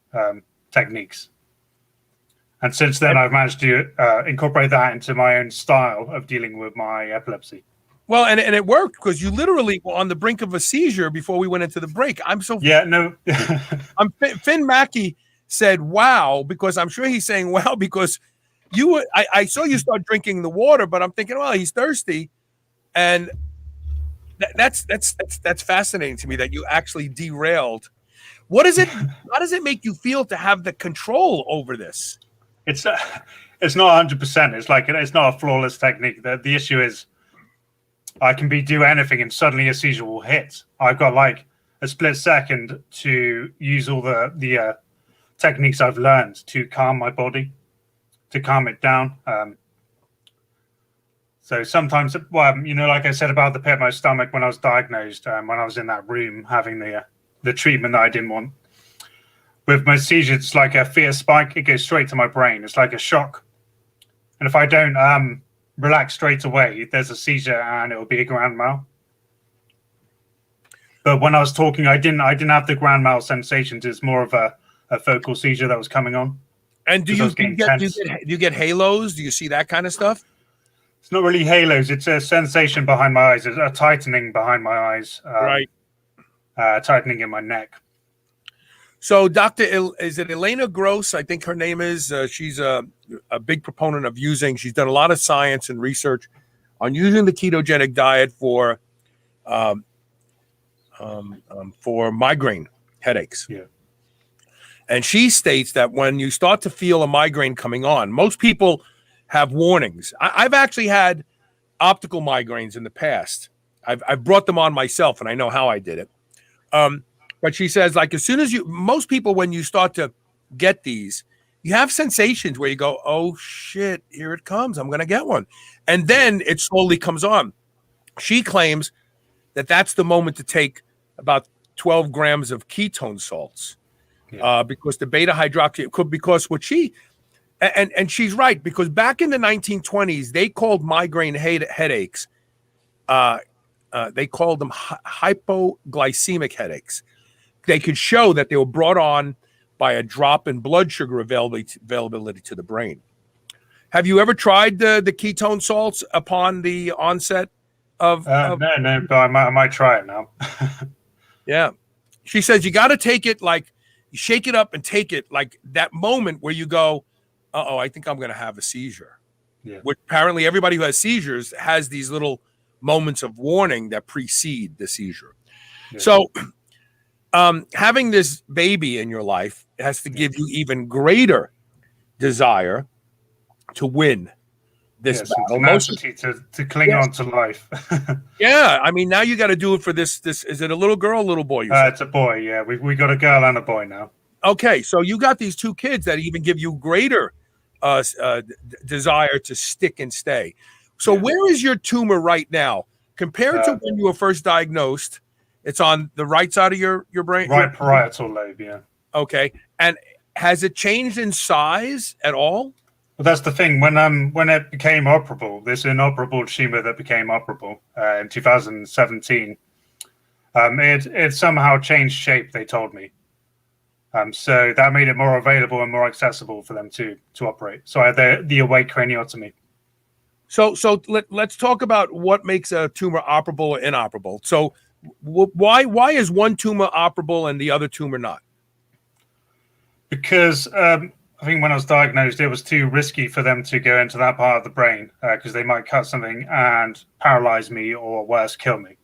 techniques. And since then, I've managed to incorporate that into my own style of dealing with my epilepsy. Well, and it worked because you literally were on the brink of a seizure before we went into the break. Finn Mackey said, wow, because I'm sure he's saying, wow, because I saw you start drinking the water, but I'm thinking, well, he's thirsty. And that's fascinating to me that you actually derailed. What is it? How does it make you feel to have the control over this? It's not 100%. It's not a flawless technique. The issue is I can do anything and suddenly a seizure will hit. I've got like a split second to use all the techniques I've learned to calm my body, to calm it down. So sometimes, like I said about the pit of my stomach when I was diagnosed, when I was in that room having the the treatment that I didn't want. With my seizure, it's like a fear spike. It goes straight to my brain. It's like a shock. And if I don't relax straight away, there's a seizure and it will be a grand mal. But when I was talking, I didn't have the grand mal sensations. It's more of a focal seizure that was coming on. And do you get halos? Do you see that kind of stuff? It's not really halos. It's a sensation behind my eyes. It's a tightening behind my eyes. Right. Tightening in my neck. So is it Elena Gross? I think her name is. She's a big proponent of she's done a lot of science and research on using the ketogenic diet for migraine headaches. Yeah. And she states that when you start to feel a migraine coming on, most people have warnings. I've actually had optical migraines in the past. I've brought them on myself, and I know how I did it. But she says, like, as soon as most people, when you start to get these, you have sensations where you go, oh shit, here it comes. I'm going to get one. And then it slowly comes on. She claims that that's the moment to take about 12 grams of ketone salts. Yeah. Because the beta hydroxy because what she and she's right, because back in the 1920s they called migraine headaches they called them hypoglycemic headaches. They could show that they were brought on by a drop in blood sugar availability to the brain. Have you ever tried the ketone salts upon the onset of no, but I might try it now. Yeah, she says you got to take it like. You shake it up and take it like that moment where you go, uh-oh, I think I'm going to have a seizure. Yeah. Which apparently everybody who has seizures has these little moments of warning that precede the seizure. Yeah. So having this baby in your life has to give you even greater desire to win this battle. To cling on to life. Yeah, I mean, now you got to do it for this. Is it a little girl or a little boy? It's a boy, yeah. We got a girl and a boy now. Okay, so you got these two kids that even give you greater desire to stick and stay. So where is your tumor right now? Compared to when you were first diagnosed, it's on the right side of your brain? Right parietal lobe, yeah. Okay, and has it changed in size at all? Well, that's the thing. When it became operable, this inoperable tumor that became operable in 2017, it somehow changed shape. They told me, so that made it more available and more accessible for them to operate. So I had the awake craniotomy. So let's talk about what makes a tumor operable or inoperable. So why is one tumor operable and the other tumor not? Because I think when I was diagnosed, it was too risky for them to go into that part of the brain because they might cut something and paralyze me or worse, kill me.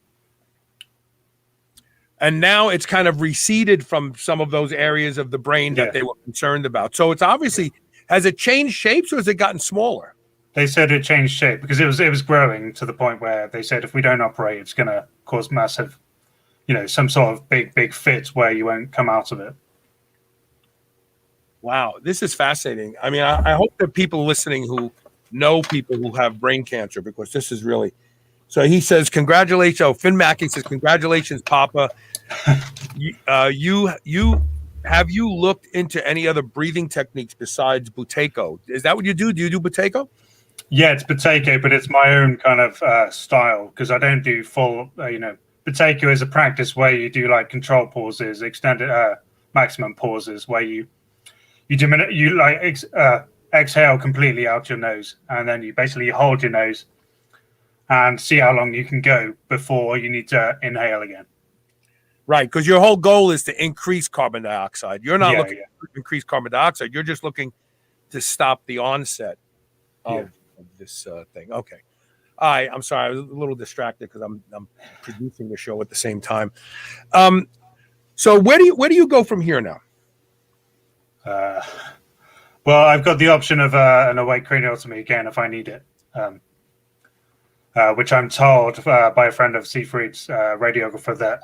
And now it's kind of receded from some of those areas of the brain that they were concerned about. So it's obviously, has it changed shapes or has it gotten smaller? They said it changed shape because it was growing to the point where they said if we don't operate, it's going to cause massive, some sort of big fit where you won't come out of it. Wow, this is fascinating. I mean, I hope that people listening who know people who have brain cancer, because this is really. So he says, congratulations. Oh, Finn Mackey says, congratulations, Papa. Have you looked into any other breathing techniques besides Buteyko? Is that what you do? Do you do Buteyko? Yeah, it's Buteyko, but it's my own kind of style because I don't do full, Buteyko is a practice where you do like control pauses, extended maximum pauses where you exhale completely out your nose, and then you basically hold your nose and see how long you can go before you need to inhale again. Right, because your whole goal is to increase carbon dioxide. You're not looking to increase carbon dioxide. You're just looking to stop the onset of this thing. Okay. I'm sorry. I was a little distracted because I'm producing the show at the same time. So where do you go from here now? Well, I've got the option of an awake craniotomy again if I need it, which I'm told by a friend of Syefried's radiographer that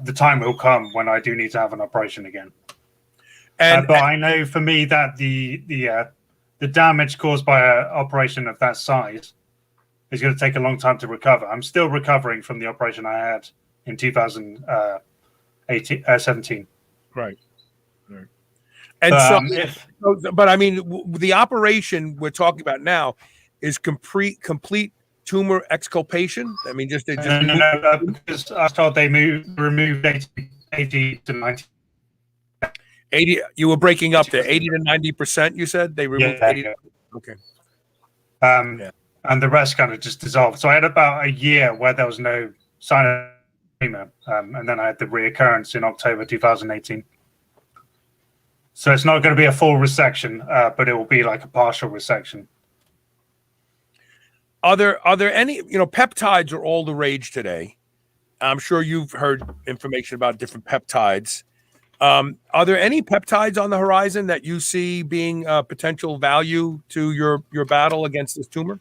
the time will come when I do need to have an operation again. But I know for me that the damage caused by an operation of that size is going to take a long time to recover. I'm still recovering from the operation I had in 2000. 17. Right. And so, If but I mean, the operation we're talking about now is complete tumor exculpation. I mean, just because I was told they removed 80 to 90. 80. You were breaking up to 80 to 90%. You said they removed 80. Yeah. Okay. And the rest kind of just dissolved. So I had about a year where there was no sign of tumor, and then I had the reoccurrence in October 2018. So it's not going to be a full resection, but it will be like a partial resection. Are there any, peptides are all the rage today. I'm sure you've heard information about different peptides. Are there any peptides on the horizon that you see being potential value to your battle against this tumor?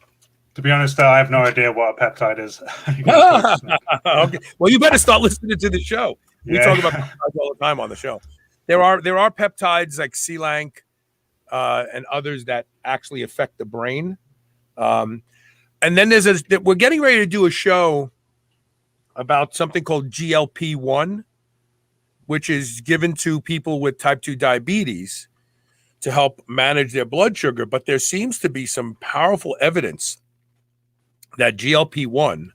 To be honest, I have no idea what a peptide is. Okay. Well, you better start listening to the show. We talk about peptides all the time on the show. There are peptides like C-Lank and others that actually affect the brain. And then we're getting ready to do a show about something called GLP-1, which is given to people with type 2 diabetes to help manage their blood sugar. But there seems to be some powerful evidence that GLP-1,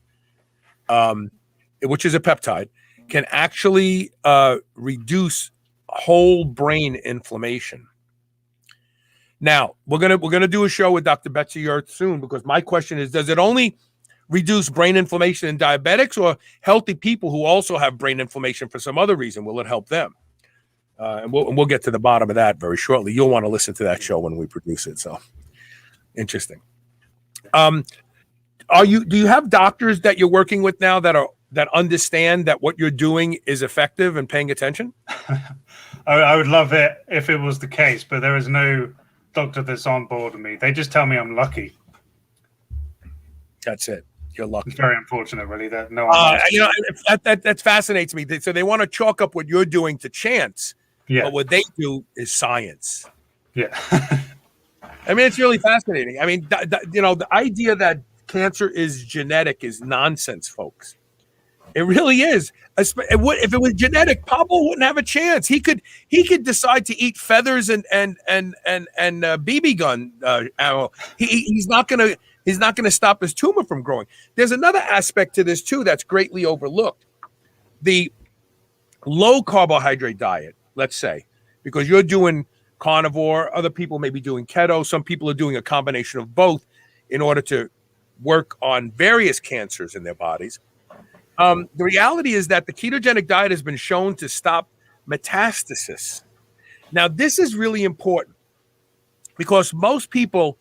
which is a peptide, can actually reduce whole brain inflammation. Now, we're gonna do a show with Dr. Betsy Earth soon, because my question is, does it only reduce brain inflammation in diabetics, or healthy people who also have brain inflammation for some other reason? Will it help them? And we'll get to the bottom of that very shortly. You'll want to listen to that show when we produce it. So interesting. Do you have doctors that you're working with now that understand that what you're doing is effective and paying attention? I would love it if it was the case, but there is no doctor that's on board with me. They just tell me I'm lucky. That's it. You're lucky. It's very unfortunate, really. That no one. That fascinates me. So they want to chalk up what you're doing to chance. Yeah. But what they do is science. Yeah. I mean, it's really fascinating. I mean, the idea that cancer is genetic is nonsense, folks. It really is. If it was genetic, Pablo wouldn't have a chance. He could decide to eat feathers and BB gun ammo. He's not gonna stop his tumor from growing. There's another aspect to this too that's greatly overlooked. The low carbohydrate diet, let's say, because you're doing carnivore, other people may be doing keto, some people are doing a combination of both in order to work on various cancers in their bodies. The reality is that the ketogenic diet has been shown to stop metastasis. Now, this is really important because most people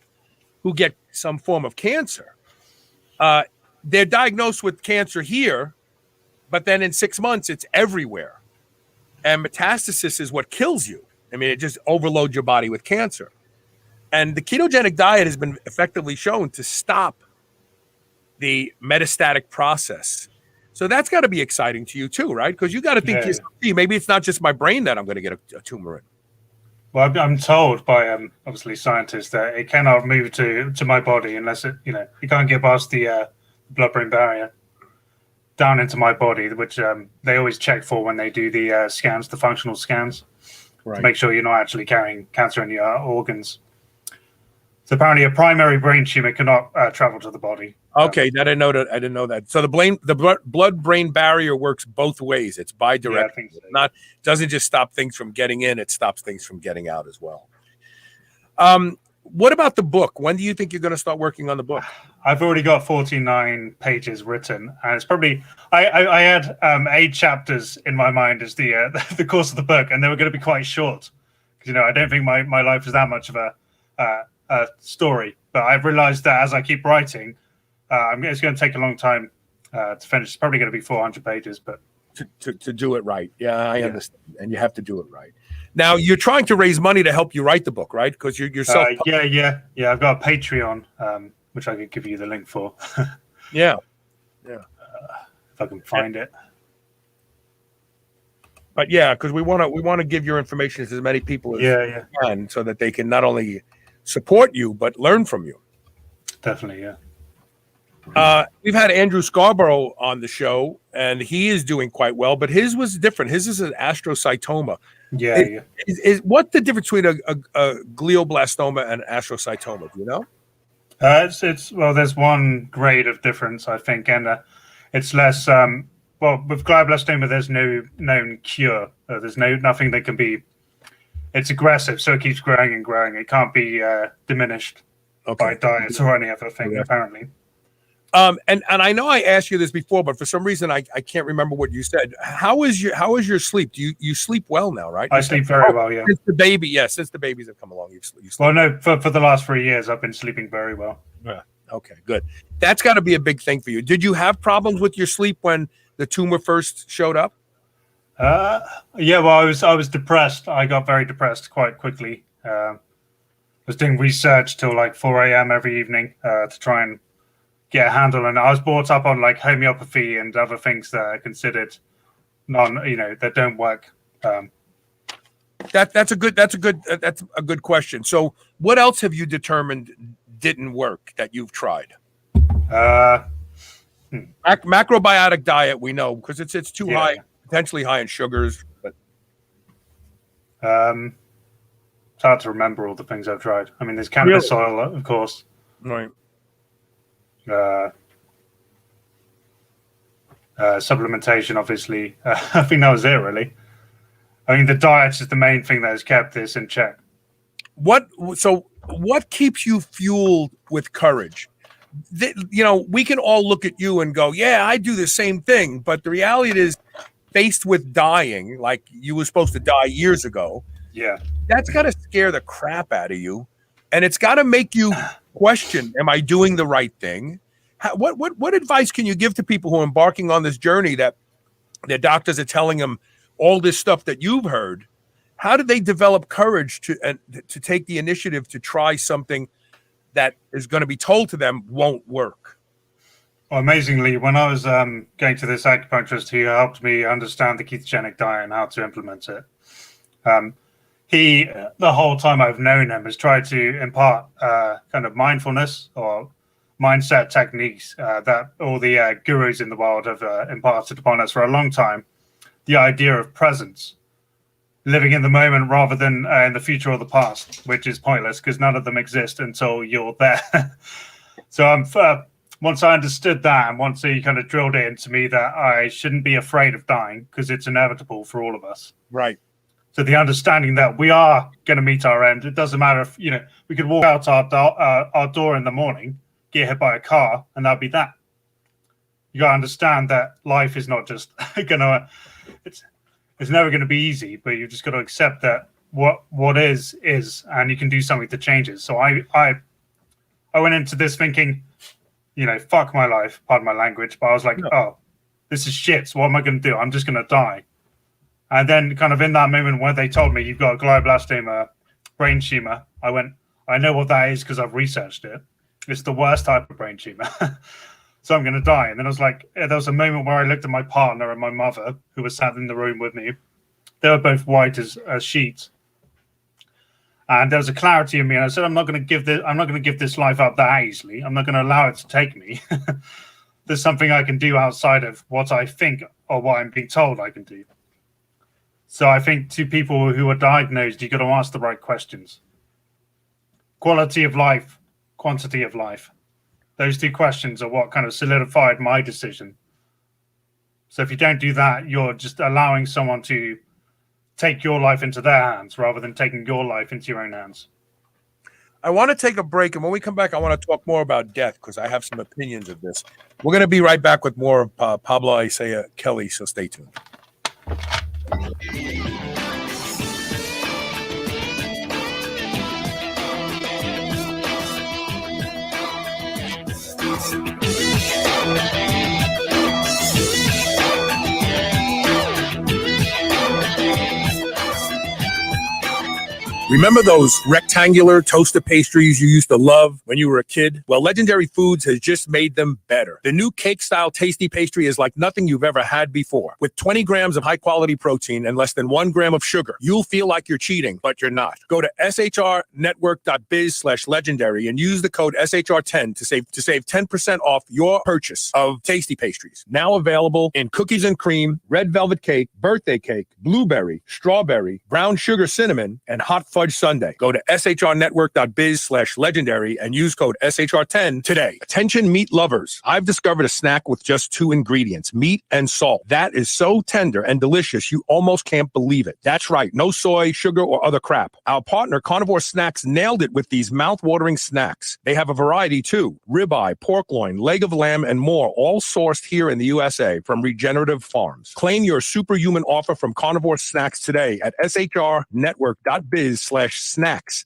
who get some form of cancer, they're diagnosed with cancer here, but then in 6 months, it's everywhere. And metastasis is what kills you. I mean, it just overloads your body with cancer. And the ketogenic diet has been effectively shown to stop the metastatic process. So that's got to be exciting to you too, right? Because you got to think, maybe it's not just my brain that I'm going to get a tumor in. Well, I'm told by obviously scientists that it cannot move to my body unless it can't get past the blood-brain barrier down into my body, which they always check for when they do the scans, the functional scans, to make sure you're not actually carrying cancer in your organs. So apparently, a primary brain tumor cannot travel to the body. Okay, I didn't know that. So the blood-brain barrier works both ways. It's bidirectional. Yeah, I think so. It doesn't just stop things from getting in; it stops things from getting out as well. What about the book? When do you think you're going to start working on the book? I've already got 49 pages written, and it's probably I had 8 chapters in my mind as the course of the book, and they were going to be quite short because I don't think my life is that much of a story. But I've realized that as I keep writing, it's going to take a long time to finish. It's probably going to be 400 pages, but to do it right, I understand, and you have to do it right. Now you're trying to raise money to help you write the book, right? Because you're self. Yeah. I've got a Patreon, which I could give you the link for. Yeah. If I can find it. But yeah, because we want to give your information to as many people as we can, so that they can not only support you but learn from you. Definitely, yeah. We've had Andrew Scarborough on the show, and he is doing quite well, but his was different. His is an astrocytoma. Yeah. Is what's the difference between a glioblastoma and astrocytoma? Do you know? It's well, there's one grade of difference, I think, and it's less. Well, with glioblastoma, there's no known cure. There's nothing that can be. It's aggressive, so it keeps growing and growing. It can't be diminished by diets or any other thing, apparently. And I know I asked you this before, but for some reason I can't remember what you said. How is your sleep? Do you sleep well now, right? I sleep very well, yeah. Since the babies have come along, you sleep. Well, no, for the last 3 years, I've been sleeping very well. Yeah. Okay, good. That's got to be a big thing for you. Did you have problems with your sleep when the tumor first showed up? Yeah, well, I was depressed. I got very depressed quite quickly. I was doing research till like 4 a.m. every evening to try and get a handle. And I was brought up on like homeopathy and other things that are considered that don't work. That's a good question. So what else have you determined didn't work that you've tried? Macrobiotic diet, we know, because it's too high, potentially high in sugars. But it's hard to remember all the things I've tried. I mean, there's cannabis oil, of course. Right. Supplementation, obviously. I think that was it, really. I mean, the diet is the main thing that has kept this in check. What keeps you fueled with courage? We can all look at you and go, yeah, I do the same thing. But the reality is, faced with dying, like you were supposed to die years ago, that's got to scare the crap out of you. And it's got to make you question, am I doing the right thing? What advice can you give to people who are embarking on this journey that their doctors are telling them all this stuff that you've heard? How do they develop courage to take the initiative to try something that is going to be told to them won't work? Well, amazingly, when I was going to this acupuncturist, he helped me understand the ketogenic diet and how to implement it. He, the whole time I've known him, has tried to impart kind of mindfulness or mindset techniques that all the gurus in the world have imparted upon us for a long time. The idea of presence, living in the moment rather than in the future or the past, which is pointless because none of them exist until you're there. So once I understood that, and once he kind of drilled it into me that I shouldn't be afraid of dying because it's inevitable for all of us. Right. So the understanding that we are going to meet our end. It doesn't matter if, we could walk out our door in the morning, get hit by a car, and that'll be that. You got to understand that life is not just it's never going to be easy, but you just got to accept that what is, and you can do something to change it. So I went into this thinking, fuck my life, pardon my language, but I was like, oh, this is shit. So what am I going to do? I'm just going to die. And then kind of in that moment where they told me you've got a glioblastoma brain tumor, I went, I know what that is because I've researched it. It's the worst type of brain tumor. So I'm going to die. And then I was like, there was a moment where I looked at my partner and my mother, who was sat in the room with me. They were both white as sheets. And there was a clarity in me. And I said, I'm not going to give this life up that easily. I'm not going to allow it to take me. There's something I can do outside of what I think or what I'm being told I can do. So I think to people who are diagnosed, you've got to ask the right questions. Quality of life, quantity of life. Those two questions are what kind of solidified my decision. So if you don't do that, you're just allowing someone to take your life into their hands rather than taking your life into your own hands. I want to take a break, and when we come back, I want to talk more about death because I have some opinions of this. We're going to be right back with more of Pablo Isaiah Kelly, so stay tuned. Remember those rectangular toaster pastries you used to love when you were a kid? Well, Legendary Foods has just made them better. The new cake-style tasty pastry is like nothing you've ever had before. With 20 grams of high-quality protein and less than 1 gram of sugar, you'll feel like you're cheating, but you're not. Go to shrnetwork.biz/legendary and use the code SHR10 to save 10% off your purchase of tasty pastries. Now available in cookies and cream, red velvet cake, birthday cake, blueberry, strawberry, brown sugar cinnamon, and hot fudge sundae. Go to shrnetwork.biz/legendary and use code SHR10 today. Attention meat lovers. I've discovered a snack with just 2 ingredients, meat and salt. That is so tender and delicious you almost can't believe it. That's right, no soy, sugar, or other crap. Our partner Carnivore Snacks nailed it with these mouth-watering snacks. They have a variety too. Ribeye, pork loin, leg of lamb, and more, all sourced here in the USA from regenerative farms. Claim your superhuman offer from Carnivore Snacks today at shrnetwork.biz/snacks.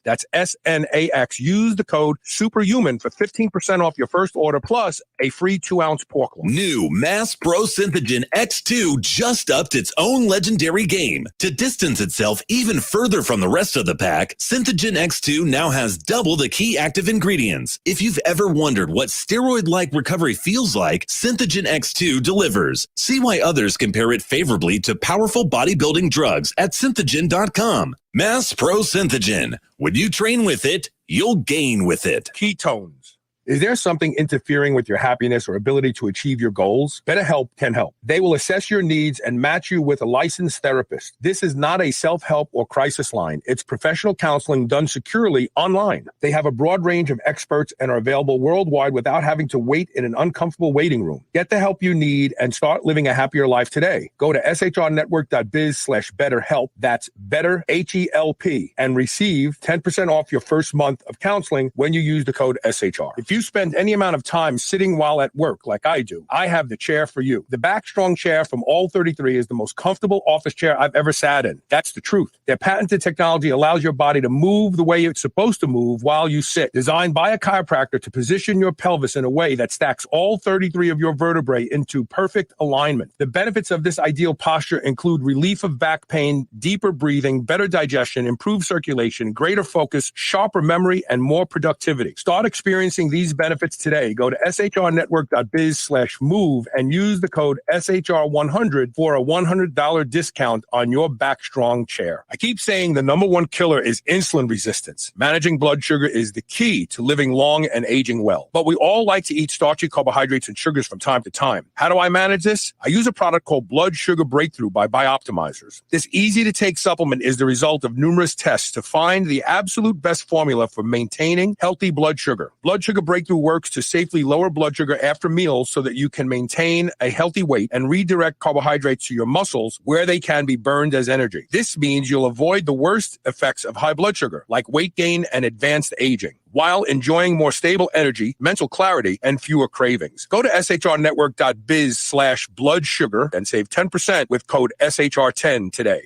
That's SNAX. Use the code superhuman for 15% off your first order plus a free 2-ounce pork loin. New Mass Pro Synthogen X2 just upped its own legendary game. To distance itself even further from the rest of the pack, Synthogen X2 now has double the key active ingredients. If you've ever wondered what steroid-like recovery feels like, Synthogen X2 delivers. See why others compare it favorably to powerful bodybuilding drugs at synthogen.com. Mass Pro Synthogen. When you train with it, you'll gain with it. Ketones. Is there something interfering with your happiness or ability to achieve your goals? BetterHelp can help. They will assess your needs and match you with a licensed therapist. This is not a self-help or crisis line. It's professional counseling done securely online. They have a broad range of experts and are available worldwide without having to wait in an uncomfortable waiting room. Get the help you need and start living a happier life today. Go to shrnetwork.biz/betterhelp. That's better, HELP, and receive 10% off your first month of counseling when you use the code SHR. If you spend any amount of time sitting while at work like I do, I have the chair for you. The Backstrong chair from All 33 is the most comfortable office chair I've ever sat in. That's the truth. Their patented technology allows your body to move the way it's supposed to move while you sit. Designed by a chiropractor to position your pelvis in a way that stacks all 33 of your vertebrae into perfect alignment. The benefits of this ideal posture include relief of back pain, deeper breathing, better digestion, improved circulation, greater focus, sharper memory, and more productivity. Start experiencing these benefits today. Go to shrnetwork.biz/move and use the code SHR100 for a $100 discount on your Backstrong chair. I keep saying the number one killer is insulin resistance. Managing blood sugar is the key to living long and aging well. But we all like to eat starchy carbohydrates and sugars from time to time. How do I manage this? I use a product called Blood Sugar Breakthrough by Bioptimizers. This easy-to-take supplement is the result of numerous tests to find the absolute best formula for maintaining healthy blood sugar. Blood Sugar Breakthrough works to safely lower blood sugar after meals so that you can maintain a healthy weight and redirect carbohydrates to your muscles where they can be burned as energy. This means you'll avoid the worst effects of high blood sugar, like weight gain and advanced aging, while enjoying more stable energy, mental clarity, and fewer cravings. Go to shrnetwork.biz/blood sugar and save 10% with code SHR10 today.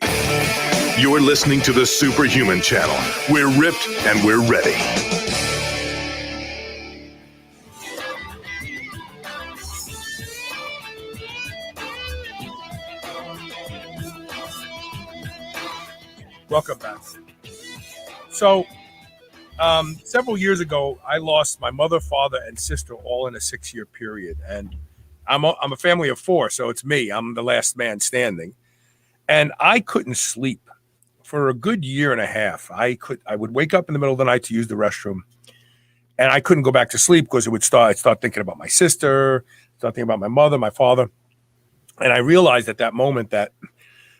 You're listening to the Superhuman Channel. We're ripped and we're ready. Welcome back. So, several years ago, I lost my mother, father, and sister all in a 6-year period. And I'm a family of 4, so it's me. I'm the last man standing. And I couldn't sleep for a good year and a half. I would wake up in the middle of the night to use the restroom, and I couldn't go back to sleep because I'd start thinking about my sister, start thinking about my mother, my father. And I realized at that moment that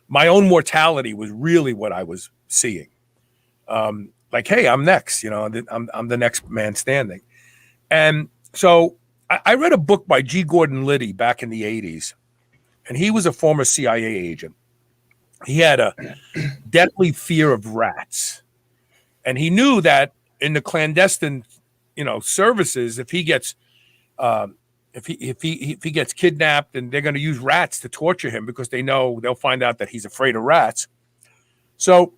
my own mortality was really what I was seeing. Like, hey, I'm next, I'm the next man standing. And so I read a book by G. Gordon Liddy back in the 80s, and he was a former CIA agent. He had a deadly fear of rats. And he knew that in the clandestine, services, if he gets if he gets kidnapped, and they're going to use rats to torture him because they know they'll find out that he's afraid of rats. So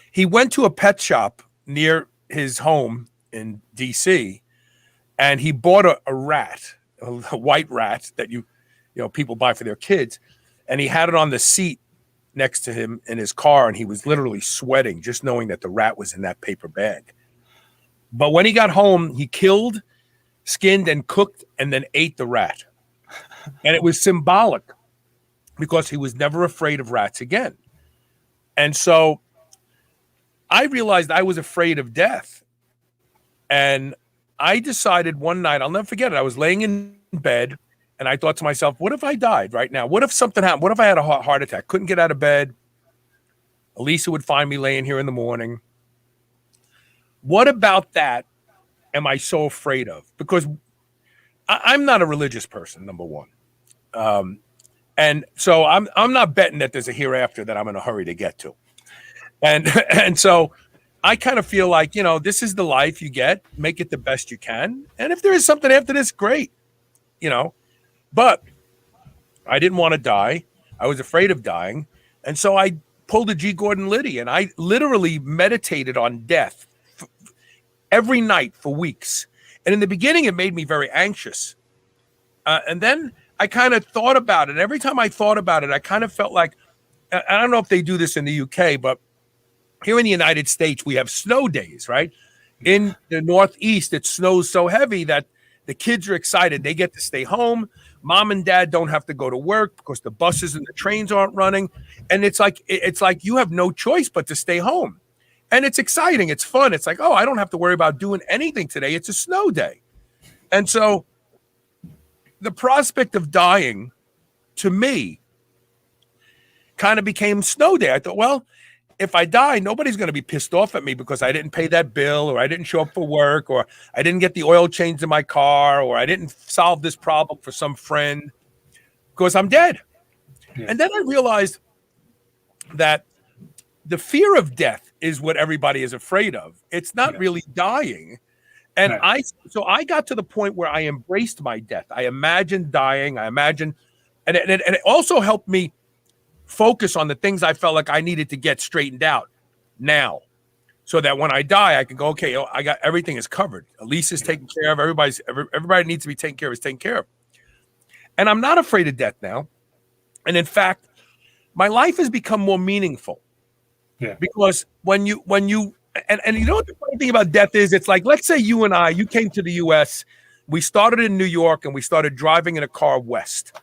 he went to a pet shop near his home in DC, and he bought a rat, a white rat that people buy for their kids, and he had it on the seat next to him in his car, and he was literally sweating just knowing that the rat was in that paper bag. But when he got home, he killed, skinned, and cooked, and then ate the rat. And it was symbolic because he was never afraid of rats again. And so I realized I was afraid of death. And I decided one night, I'll never forget it. I was laying in bed and I thought to myself, what if I died right now? What if something happened? What if I had a heart attack? Couldn't get out of bed. Elisa would find me laying here in the morning. What about that am I so afraid of? Because I'm not a religious person, number one. And so I'm not betting that there's a hereafter that I'm in a hurry to get to. And so I kind of feel like, this is the life you get, make it the best you can. And if there is something after this, great, but I didn't want to die. I was afraid of dying. And so I pulled a G. Gordon Liddy and I literally meditated on death every night for weeks. And in the beginning, it made me very anxious. And then I kind of thought about it. Every time I thought about it, I kind of felt like, I don't know if they do this in the UK, but here in the United States, we have snow days, right? In the Northeast, it snows so heavy that the kids are excited. They get to stay home. Mom and dad don't have to go to work because the buses and the trains aren't running. And it's like you have no choice but to stay home. And it's exciting. It's fun. It's like, oh, I don't have to worry about doing anything today. It's a snow day. And so the prospect of dying, to me, kind of became snow day. I thought, well, if I die, nobody's going to be pissed off at me because I didn't pay that bill, or I didn't show up for work, or I didn't get the oil changed in my car, or I didn't solve this problem for some friend, because I'm dead. Yeah. And then I realized that the fear of death is what everybody is afraid of. It's not really dying. And so I got to the point where I embraced my death. I imagined dying. And it also helped me focus on the things I felt like I needed to get straightened out now, so that when I die, I can go, okay, I got everything is covered. Elisa's taken care of. Everybody needs to be taken care of is taken care of. And I'm not afraid of death now. And in fact, my life has become more meaningful. Yeah. Because when you and you know what the funny thing about death is, it's like, let's say you came to the US, we started in New York and we started driving in a car west.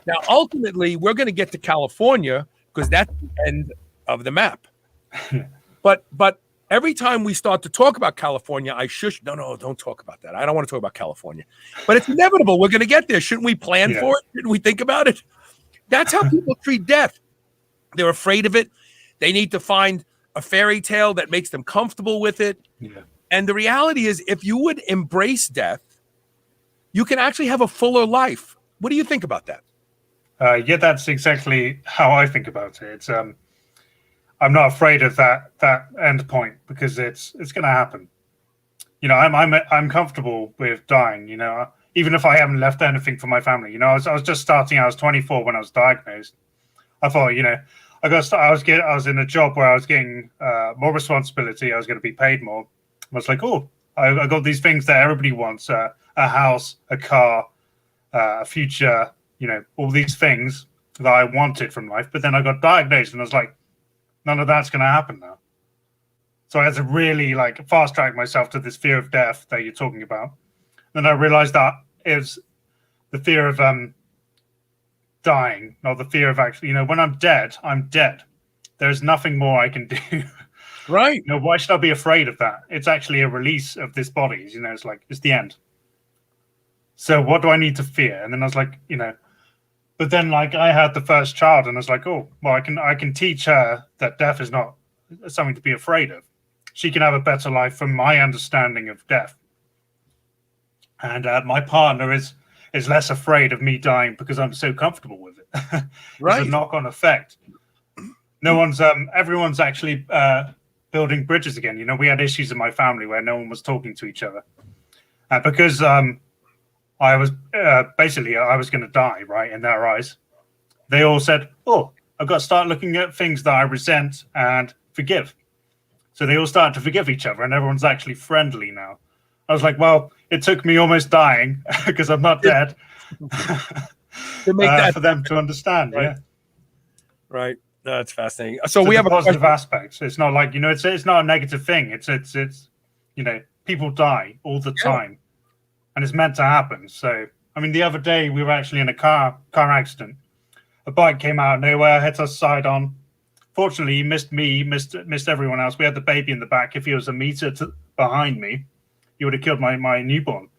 Now, ultimately, we're going to get to California because that's the end of the map. But every time we start to talk about California, I shush. No, don't talk about that. I don't want to talk about California. But it's inevitable. We're going to get there. Shouldn't we plan for it? Shouldn't we think about it? That's how people treat death. They're afraid of it. They need to find a fairy tale that makes them comfortable with it. Yeah. And the reality is, if you would embrace death, you can actually have a fuller life. What do you think about that? Yeah, that's exactly how I think about it. It's I'm not afraid of that end point because it's going to happen. I'm comfortable with dying. Even if I haven't left anything for my family. I was just starting. I was 24 when I was diagnosed. I thought, I was in a job where I was getting more responsibility. I was going to be paid more. I was like, oh, I got these things that everybody wants: a house, a car, a future. All these things that I wanted from life, but then I got diagnosed and I was like, none of that's going to happen now. So I had to really fast track myself to this fear of death that you're talking about. Then I realized that is the fear of dying, not the fear of actually, when I'm dead, I'm dead. There's nothing more I can do. Right. Why should I be afraid of that? It's actually a release of this body. It's the end. So what do I need to fear? And then I was like, but then I had the first child and I was like, oh, well, I can teach her that death is not something to be afraid of. She can have a better life from my understanding of death. And my partner is less afraid of me dying because I'm so comfortable with it. Right. It's a knock-on effect. Everyone's actually building bridges again. We had issues in my family where no one was talking to each other. Because I was I was going to die, right, in their eyes. They all said, oh, I've got to start looking at things that I resent and forgive. So they all started to forgive each other, and everyone's actually friendly now. I was like, well, it took me almost dying because I'm not dead to make that for them to understand. Right. Yeah. Right. No, that's fascinating. So So we have a positive question. aspects. It's not like, it's not a negative thing. It's people die all the time, and it's meant to happen. So I mean, the other day we were actually in a car accident. A bike came out of nowhere, hit us side on. Fortunately, he missed me, he missed everyone else. We had the baby in the back. If he was a meter behind me, he would have killed my newborn.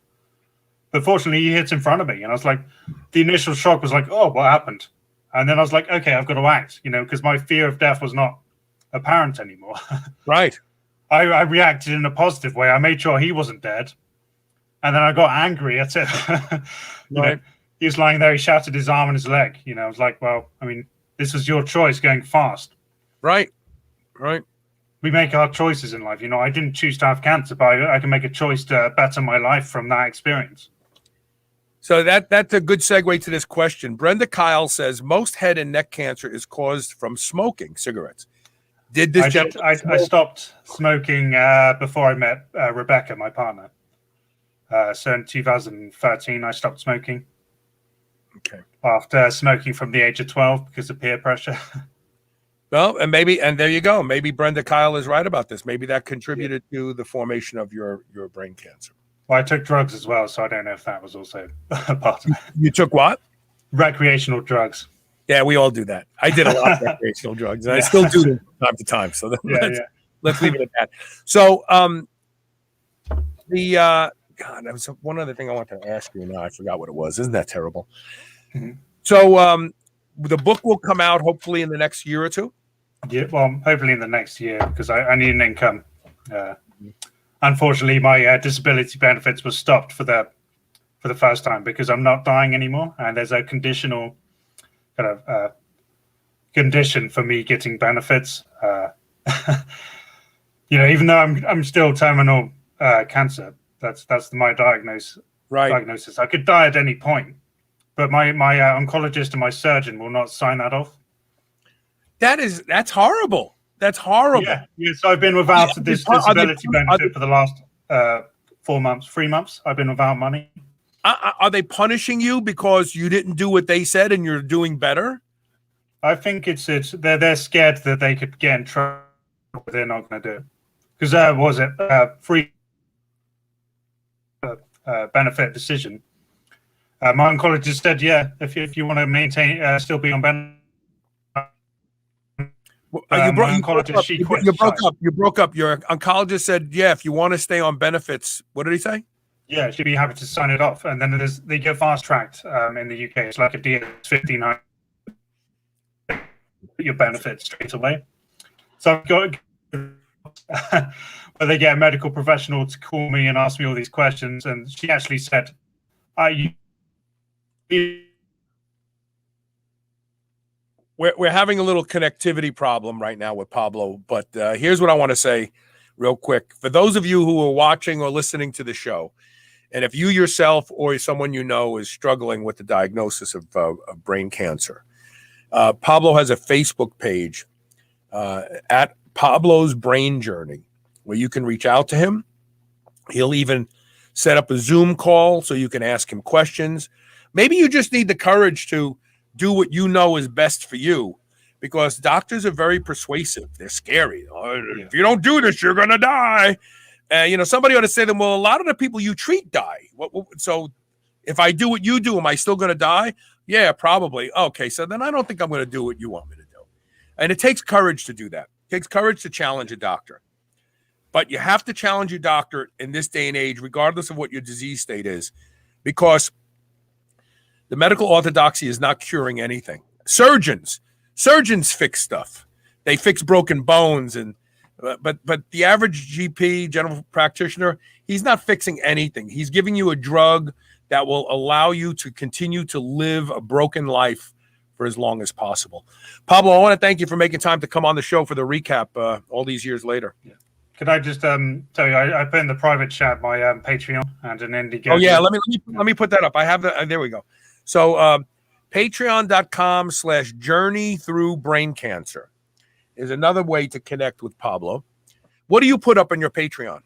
But fortunately, he hits in front of me, and I was like, the initial shock was like, oh, what happened? And then I was like, okay, I've got to act, because my fear of death was not apparent anymore. Right. I reacted in a positive way. I made sure he wasn't dead, and then I got angry at it. Right. He was lying there. He shattered his arm and his leg. I was like, well, I mean, this was your choice going fast. Right. Right. We make our choices in life. I didn't choose to have cancer, but I can make a choice to better my life from that experience. So that's a good segue to this question. Brenda Kyle says most head and neck cancer is caused from smoking cigarettes. Did this gentleman I stopped smoking before I met Rebecca, my partner. So in 2013, I stopped smoking. Okay. After smoking from the age of 12 because of peer pressure. Well, and there you go. Maybe Brenda Kyle is right about this. Maybe that contributed to the formation of your brain cancer. Well, I took drugs as well, so I don't know if that was also a part of it. You took what? Recreational drugs. Yeah, we all do that. I did a lot of recreational drugs, and I still do them from time to time. So let's leave it at that. So God, that was one other thing I wanted to ask you. Now I forgot what it was. Isn't that terrible? Mm-hmm. So the book will come out hopefully in the next year or two. Yeah, well, hopefully in the next year because I need an income. Unfortunately, my disability benefits were stopped for the first time because I'm not dying anymore, and there's a conditional kind of condition for me getting benefits. Even though I'm still terminal cancer, that's my diagnosis. Right. Diagnosis. I could die at any point, but my oncologist and my surgeon will not sign that off. That's horrible. That's horrible. Yeah. So I've been without this disability benefit for the last 3 months. I've been without money. Are they punishing you because you didn't do what they said and you're doing better? I think it's they're scared that they could get in trouble. They're not going to do it because was it free benefit decision. My oncologist said, yeah, if you want to maintain still be on benefit. You broke up. Your oncologist said, yeah, if you want to stay on benefits, what did he say? Yeah, she'd be happy to sign it off. And then they get fast tracked in the UK. It's like a DS 15 your benefits straight away. So I've got but they get a medical professional to call me and ask me all these questions. And she actually said, We're having a little connectivity problem right now with Pablo, but here's what I want to say real quick. For those of you who are watching or listening to the show, and if you yourself or someone you know is struggling with the diagnosis of brain cancer, Pablo has a Facebook page at Pablo's Brain Journey where you can reach out to him. He'll even set up a Zoom call so you can ask him questions. Maybe you just need the courage to do what you know is best for you, because doctors are very persuasive. They're scary. If you don't do this, you're going to die. Somebody ought to say to them, well, a lot of the people you treat die. So if I do what you do, am I still going to die? Yeah, probably. Okay, so then I don't think I'm going to do what you want me to do. And it takes courage to do that. It takes courage to challenge a doctor. But you have to challenge your doctor in this day and age, regardless of what your disease state is, because the medical orthodoxy is not curing anything. Surgeons fix stuff. They fix broken bones, but the average GP, general practitioner, he's not fixing anything. He's giving you a drug that will allow you to continue to live a broken life for as long as possible. Pablo, I want to thank you for making time to come on the show for the recap all these years later. Yeah. Could I just tell you, I put in the private chat my Patreon and an Indiegogo. Oh yeah, let me put that up. I have that. There we go. So patreon.com/journey through brain cancer is another way to connect with Pablo. What do you put up on your Patreon?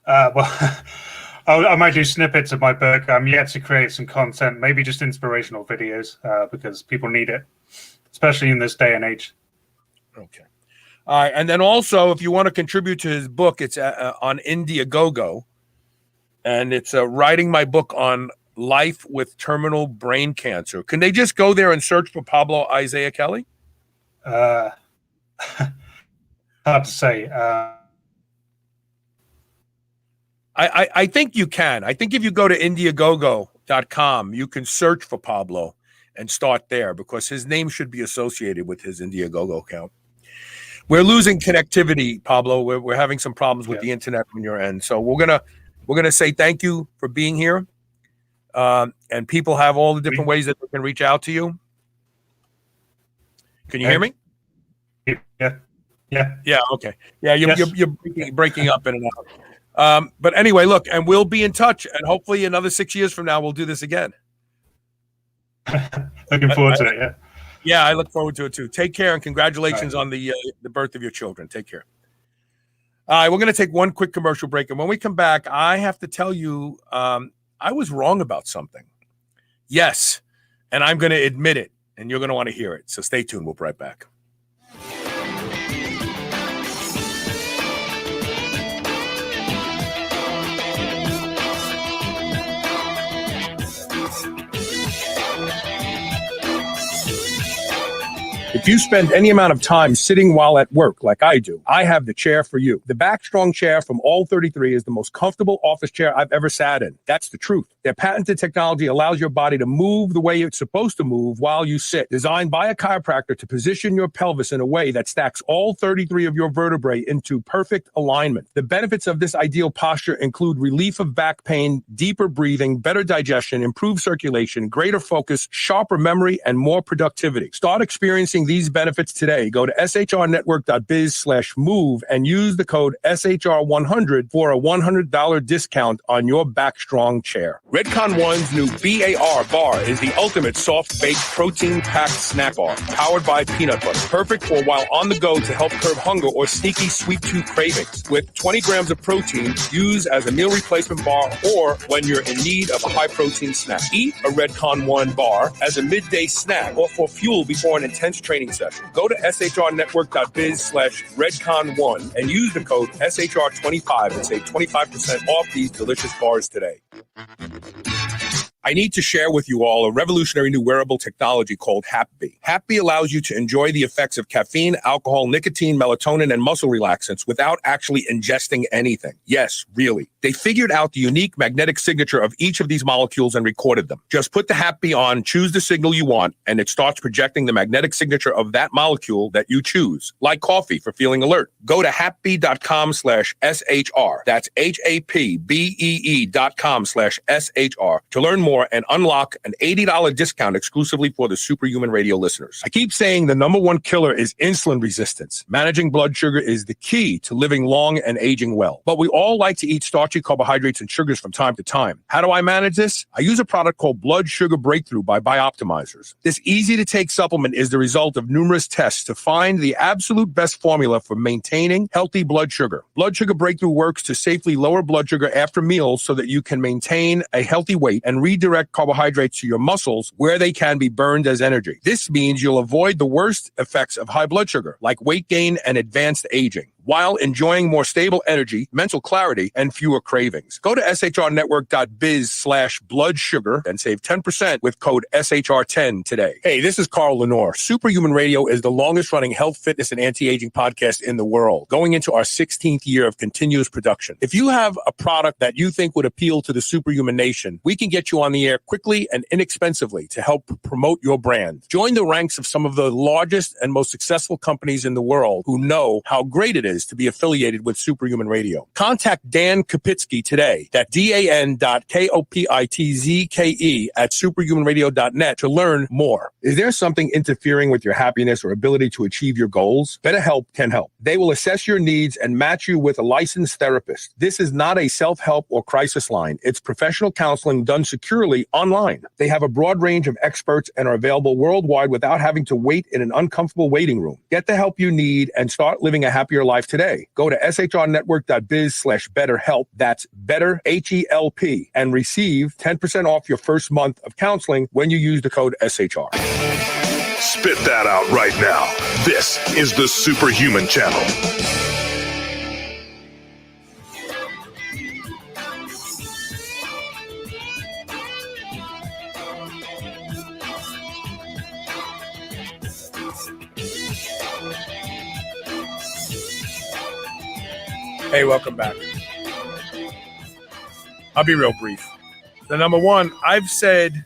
Well, I might do snippets of my book. I'm yet to create some content, maybe just inspirational videos because people need it. especially in this day and age. Okay. All right. And then also, if you want to contribute to his book, it's on Indiegogo. And it's writing my book on life with terminal brain cancer. Can they just go there and search for Pablo Isaiah Kelly? Hard to say. I think you can. I think if you go to Indiegogo.com, you can search for Pablo and start there because his name should be associated with his Indiegogo account. We're losing connectivity, Pablo. We're having some problems with the internet on your end. So we're gonna say thank you for being here. And people have all the different ways that they can reach out to you. Can you hear me? Yeah. Okay. Yeah. You're breaking up in and out. But anyway, look, and we'll be in touch, and hopefully another 6 years from now, we'll do this again. Looking forward to it. Yeah. Yeah, I look forward to it too. Take care, and congratulations on the birth of your children. Take care. All right, we're going to take one quick commercial break, and when we come back, I have to tell you, I was wrong about something. Yes, and I'm going to admit it, and you're going to want to hear it. So stay tuned. We'll be right back. If you spend any amount of time sitting while at work like I do, I have the chair for you. The Backstrong chair from All 33 is the most comfortable office chair I've ever sat in. That's the truth. Their patented technology allows your body to move the way it's supposed to move while you sit. Designed by a chiropractor to position your pelvis in a way that stacks all 33 of your vertebrae into perfect alignment. The benefits of this ideal posture include relief of back pain, deeper breathing, better digestion, improved circulation, greater focus, sharper memory, and more productivity. Start experiencing these benefits today. Go to shrnetwork.biz/move and use the code SHR100 for a $100 discount on your Backstrong chair. Redcon One's new BAR bar is the ultimate soft-baked protein-packed snack bar, powered by peanut butter. Perfect for while on the go to help curb hunger or sneaky sweet tooth cravings. With 20 grams of protein, use as a meal replacement bar or when you're in need of a high-protein snack. Eat a Redcon One bar as a midday snack or for fuel before an intense training session. Go to shrnetwork.biz/Redcon1 and use the code SHR25 and save 25% off these delicious bars today. I need to share with you all a revolutionary new wearable technology called HapBee. HapBee allows you to enjoy the effects of caffeine, alcohol, nicotine, melatonin, and muscle relaxants without actually ingesting anything. Yes, really. They figured out the unique magnetic signature of each of these molecules and recorded them. Just put the HapBee on, choose the signal you want, and it starts projecting the magnetic signature of that molecule that you choose, like coffee for feeling alert. Go to hapbee.com/SHR. That's HAPBEE.com/SHR to learn more and unlock an $80 discount exclusively for the Superhuman Radio listeners. I keep saying the number one killer is insulin resistance. Managing blood sugar is the key to living long and aging well. But we all like to eat starchy carbohydrates and sugars from time to time. How do I manage this? I use a product called Blood Sugar Breakthrough by Bioptimizers. This easy-to-take supplement is the result of numerous tests to find the absolute best formula for maintaining healthy blood sugar. Blood Sugar Breakthrough works to safely lower blood sugar after meals so that you can maintain a healthy weight and redirect carbohydrates to your muscles where they can be burned as energy. This means you'll avoid the worst effects of high blood sugar, like weight gain and advanced aging, while enjoying more stable energy, mental clarity, and fewer cravings. Go to shrnetwork.biz/blood sugar and save 10% with code SHR10 today. Hey, this is Carl Lenore. Superhuman Radio is the longest running health, fitness, and anti-aging podcast in the world, going into our 16th year of continuous production. If you have a product that you think would appeal to the Superhuman Nation, we can get you on the air quickly and inexpensively to help promote your brand. Join the ranks of some of the largest and most successful companies in the world who know how great it is to be affiliated with Superhuman Radio. Contact Dan Kapitsky today. That's DAN.KOPITZKE at superhumanradio.net to learn more. Is there something interfering with your happiness or ability to achieve your goals? BetterHelp can help. They will assess your needs and match you with a licensed therapist. This is not a self-help or crisis line. It's professional counseling done securely online. They have a broad range of experts and are available worldwide without having to wait in an uncomfortable waiting room. Get the help you need and start living a happier life today. Go to shrnetwork.biz/betterhelp. That's better, HELP, and receive 10% off your first month of counseling when you use the code SHR. Spit that out right now. This is the Superhuman Channel. Hey, welcome back. I'll be real brief. The number one, I've said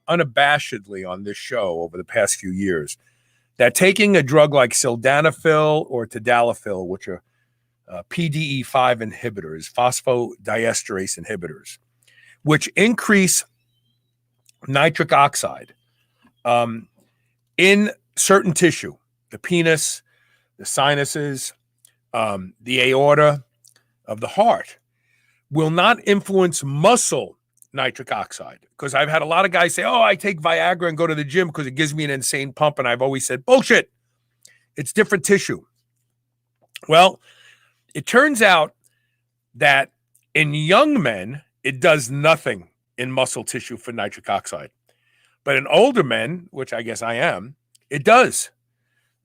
unabashedly on this show over the past few years that taking a drug like sildenafil or tadalafil, which are PDE5 inhibitors, phosphodiesterase inhibitors, which increase nitric oxide in certain tissue, the penis, the sinuses, the aorta of the heart, will not influence muscle nitric oxide. Because I've had a lot of guys say, oh, I take Viagra and go to the gym because it gives me an insane pump. And I've always said, bullshit. It's different tissue. Well, it turns out that in young men, it does nothing in muscle tissue for nitric oxide. But in older men, which I guess I am, it does.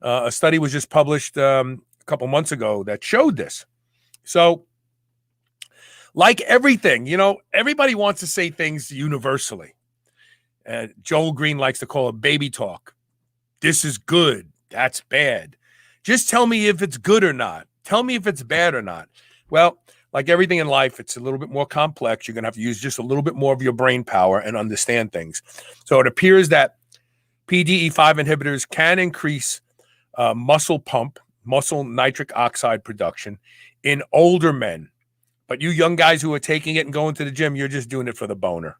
A study was just published a couple months ago that showed this. So, like everything, everybody wants to say things universally. Joel Green likes to call it baby talk. This is good. That's bad. Just tell me if it's good or not. Tell me if it's bad or not. Well, like everything in life, it's a little bit more complex. You're going to have to use just a little bit more of your brain power and understand things. So it appears that PDE5 inhibitors can increase muscle nitric oxide production in older men. But you young guys who are taking it and going to the gym, you're just doing it for the boner.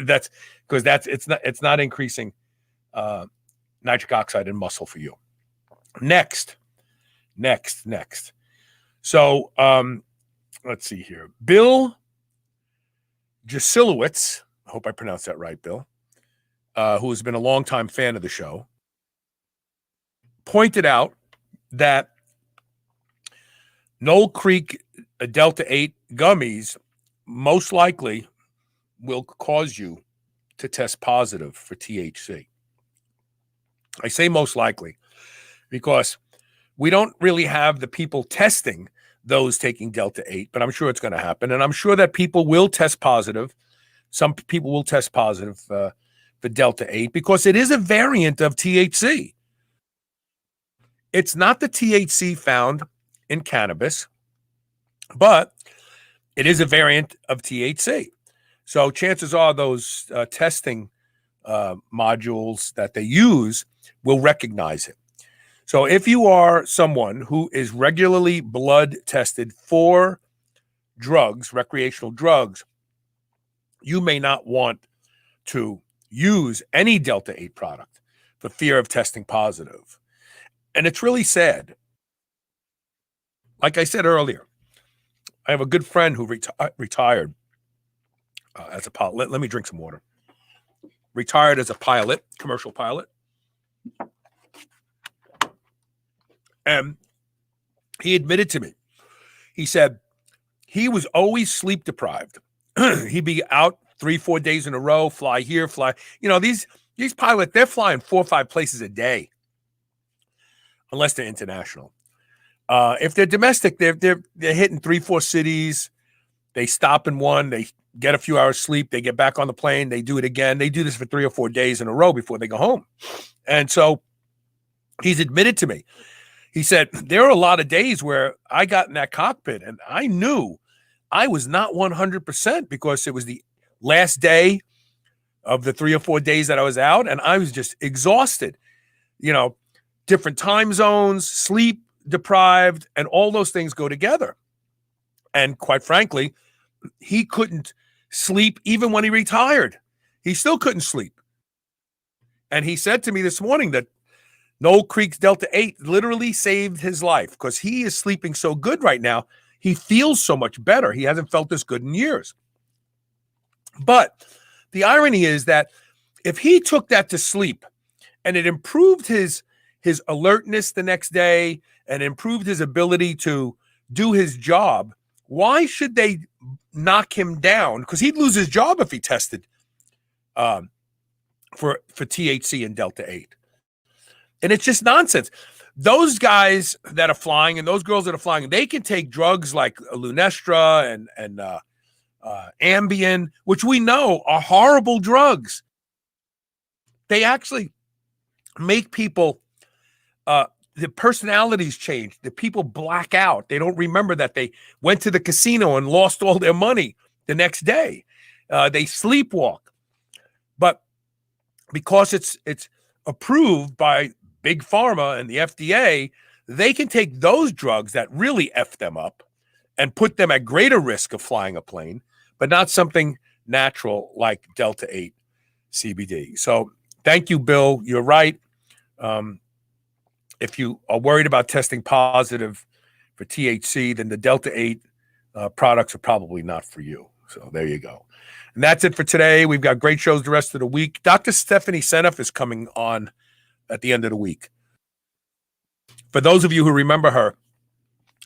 That's because it's not increasing nitric oxide in muscle for you. Next. So let's see here. Bill Jasilowitz, I hope I pronounced that right, Bill, who has been a longtime fan of the show, pointed out that Knoll Creek Delta 8 gummies most likely will cause you to test positive for THC. I say most likely because we don't really have the people testing those taking Delta 8, but I'm sure it's going to happen. And I'm sure that people will test positive. Some people will test positive for Delta 8 because it is a variant of THC. It's not the THC found in cannabis, but it is a variant of THC. So chances are those testing modules that they use will recognize it. So if you are someone who is regularly blood tested for drugs, recreational drugs, you may not want to use any Delta 8 product for fear of testing positive. And it's really sad. Like I said earlier, I have a good friend who retired as a pilot. Let me drink some water. Retired as a pilot, commercial pilot. And he admitted to me, he said he was always sleep deprived. He'd be out 3-4 days in a row, fly here, fly. These pilots, they're flying 4 or 5 places a day, unless they're international. If they're domestic, they're hitting 3-4 cities. They stop in one, they get a few hours sleep, they get back on the plane, they do it again. They do this for 3 or 4 days in a row before they go home. And so he's admitted to me. He said, there are a lot of days where I got in that cockpit and I knew I was not 100% because it was the last day of the 3 or 4 days that I was out. And I was just exhausted, different time zones, sleep deprived, and all those things go together. And quite frankly, he couldn't sleep even when he retired. He still couldn't sleep. And he said to me this morning that Knoll Creek's Delta 8 literally saved his life because he is sleeping so good right now. He feels so much better. He hasn't felt this good in years. But the irony is that if he took that to sleep and it improved his alertness the next day and improved his ability to do his job, why should they knock him down? Because he'd lose his job if he tested for THC and Delta 8. And it's just nonsense. Those guys that are flying and those girls that are flying, they can take drugs like Lunestra and Ambien, which we know are horrible drugs. They actually make people, the personalities change. The people black out. They don't remember that they went to the casino and lost all their money the next day. They sleepwalk. But because it's approved by Big Pharma and the FDA, they can take those drugs that really F them up and put them at greater risk of flying a plane, but not something natural like Delta 8 CBD. So thank you, Bill. You're right. If you are worried about testing positive for THC, then the Delta 8 products are probably not for you. So there you go. And that's it for today. We've got great shows the rest of the week. Dr. Stephanie Seneff is coming on at the end of the week. For those of you who remember her,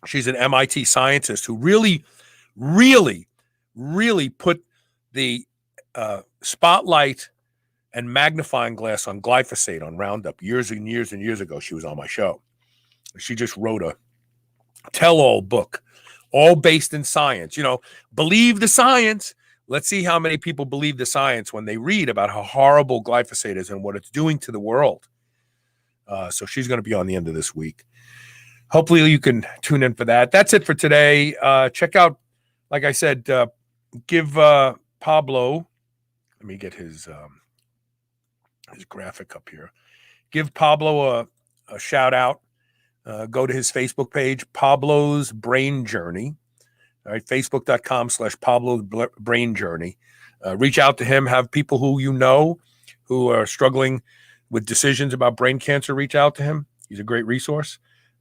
she's an MIT scientist who really, really, really put the spotlight and magnifying glass on glyphosate, on Roundup, years and years and years ago. She was on my show. She just wrote a tell-all book, all based in science. Believe the science. Let's see how many people believe the science when they read about how horrible glyphosate is and what it's doing to the world. So she's going to be on the end of this week. Hopefully you can tune in for that. That's it for today. Check out, like I said, give Pablo, let me get his graphic up here. Give Pablo a shout out. Go to his Facebook page, Pablo's Brain Journey. All right, facebook.com/Pablo's Brain Journey. Reach out to him. Have people who you know who are struggling with decisions about brain cancer reach out to him. He's a great resource.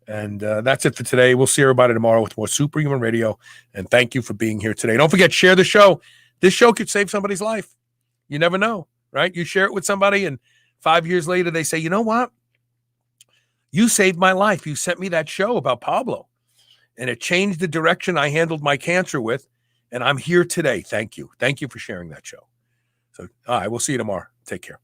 And that's it for today. We'll see everybody tomorrow with more Superhuman Radio. And thank you for being here today. Don't forget, share the show. This show could save somebody's life. You never know, right? You share it with somebody, and 5 years later, they say, you know what? You saved my life. You sent me that show about Pablo, and it changed the direction I handled my cancer with. And I'm here today. Thank you. Thank you for sharing that show. So, all right, we'll see you tomorrow. Take care.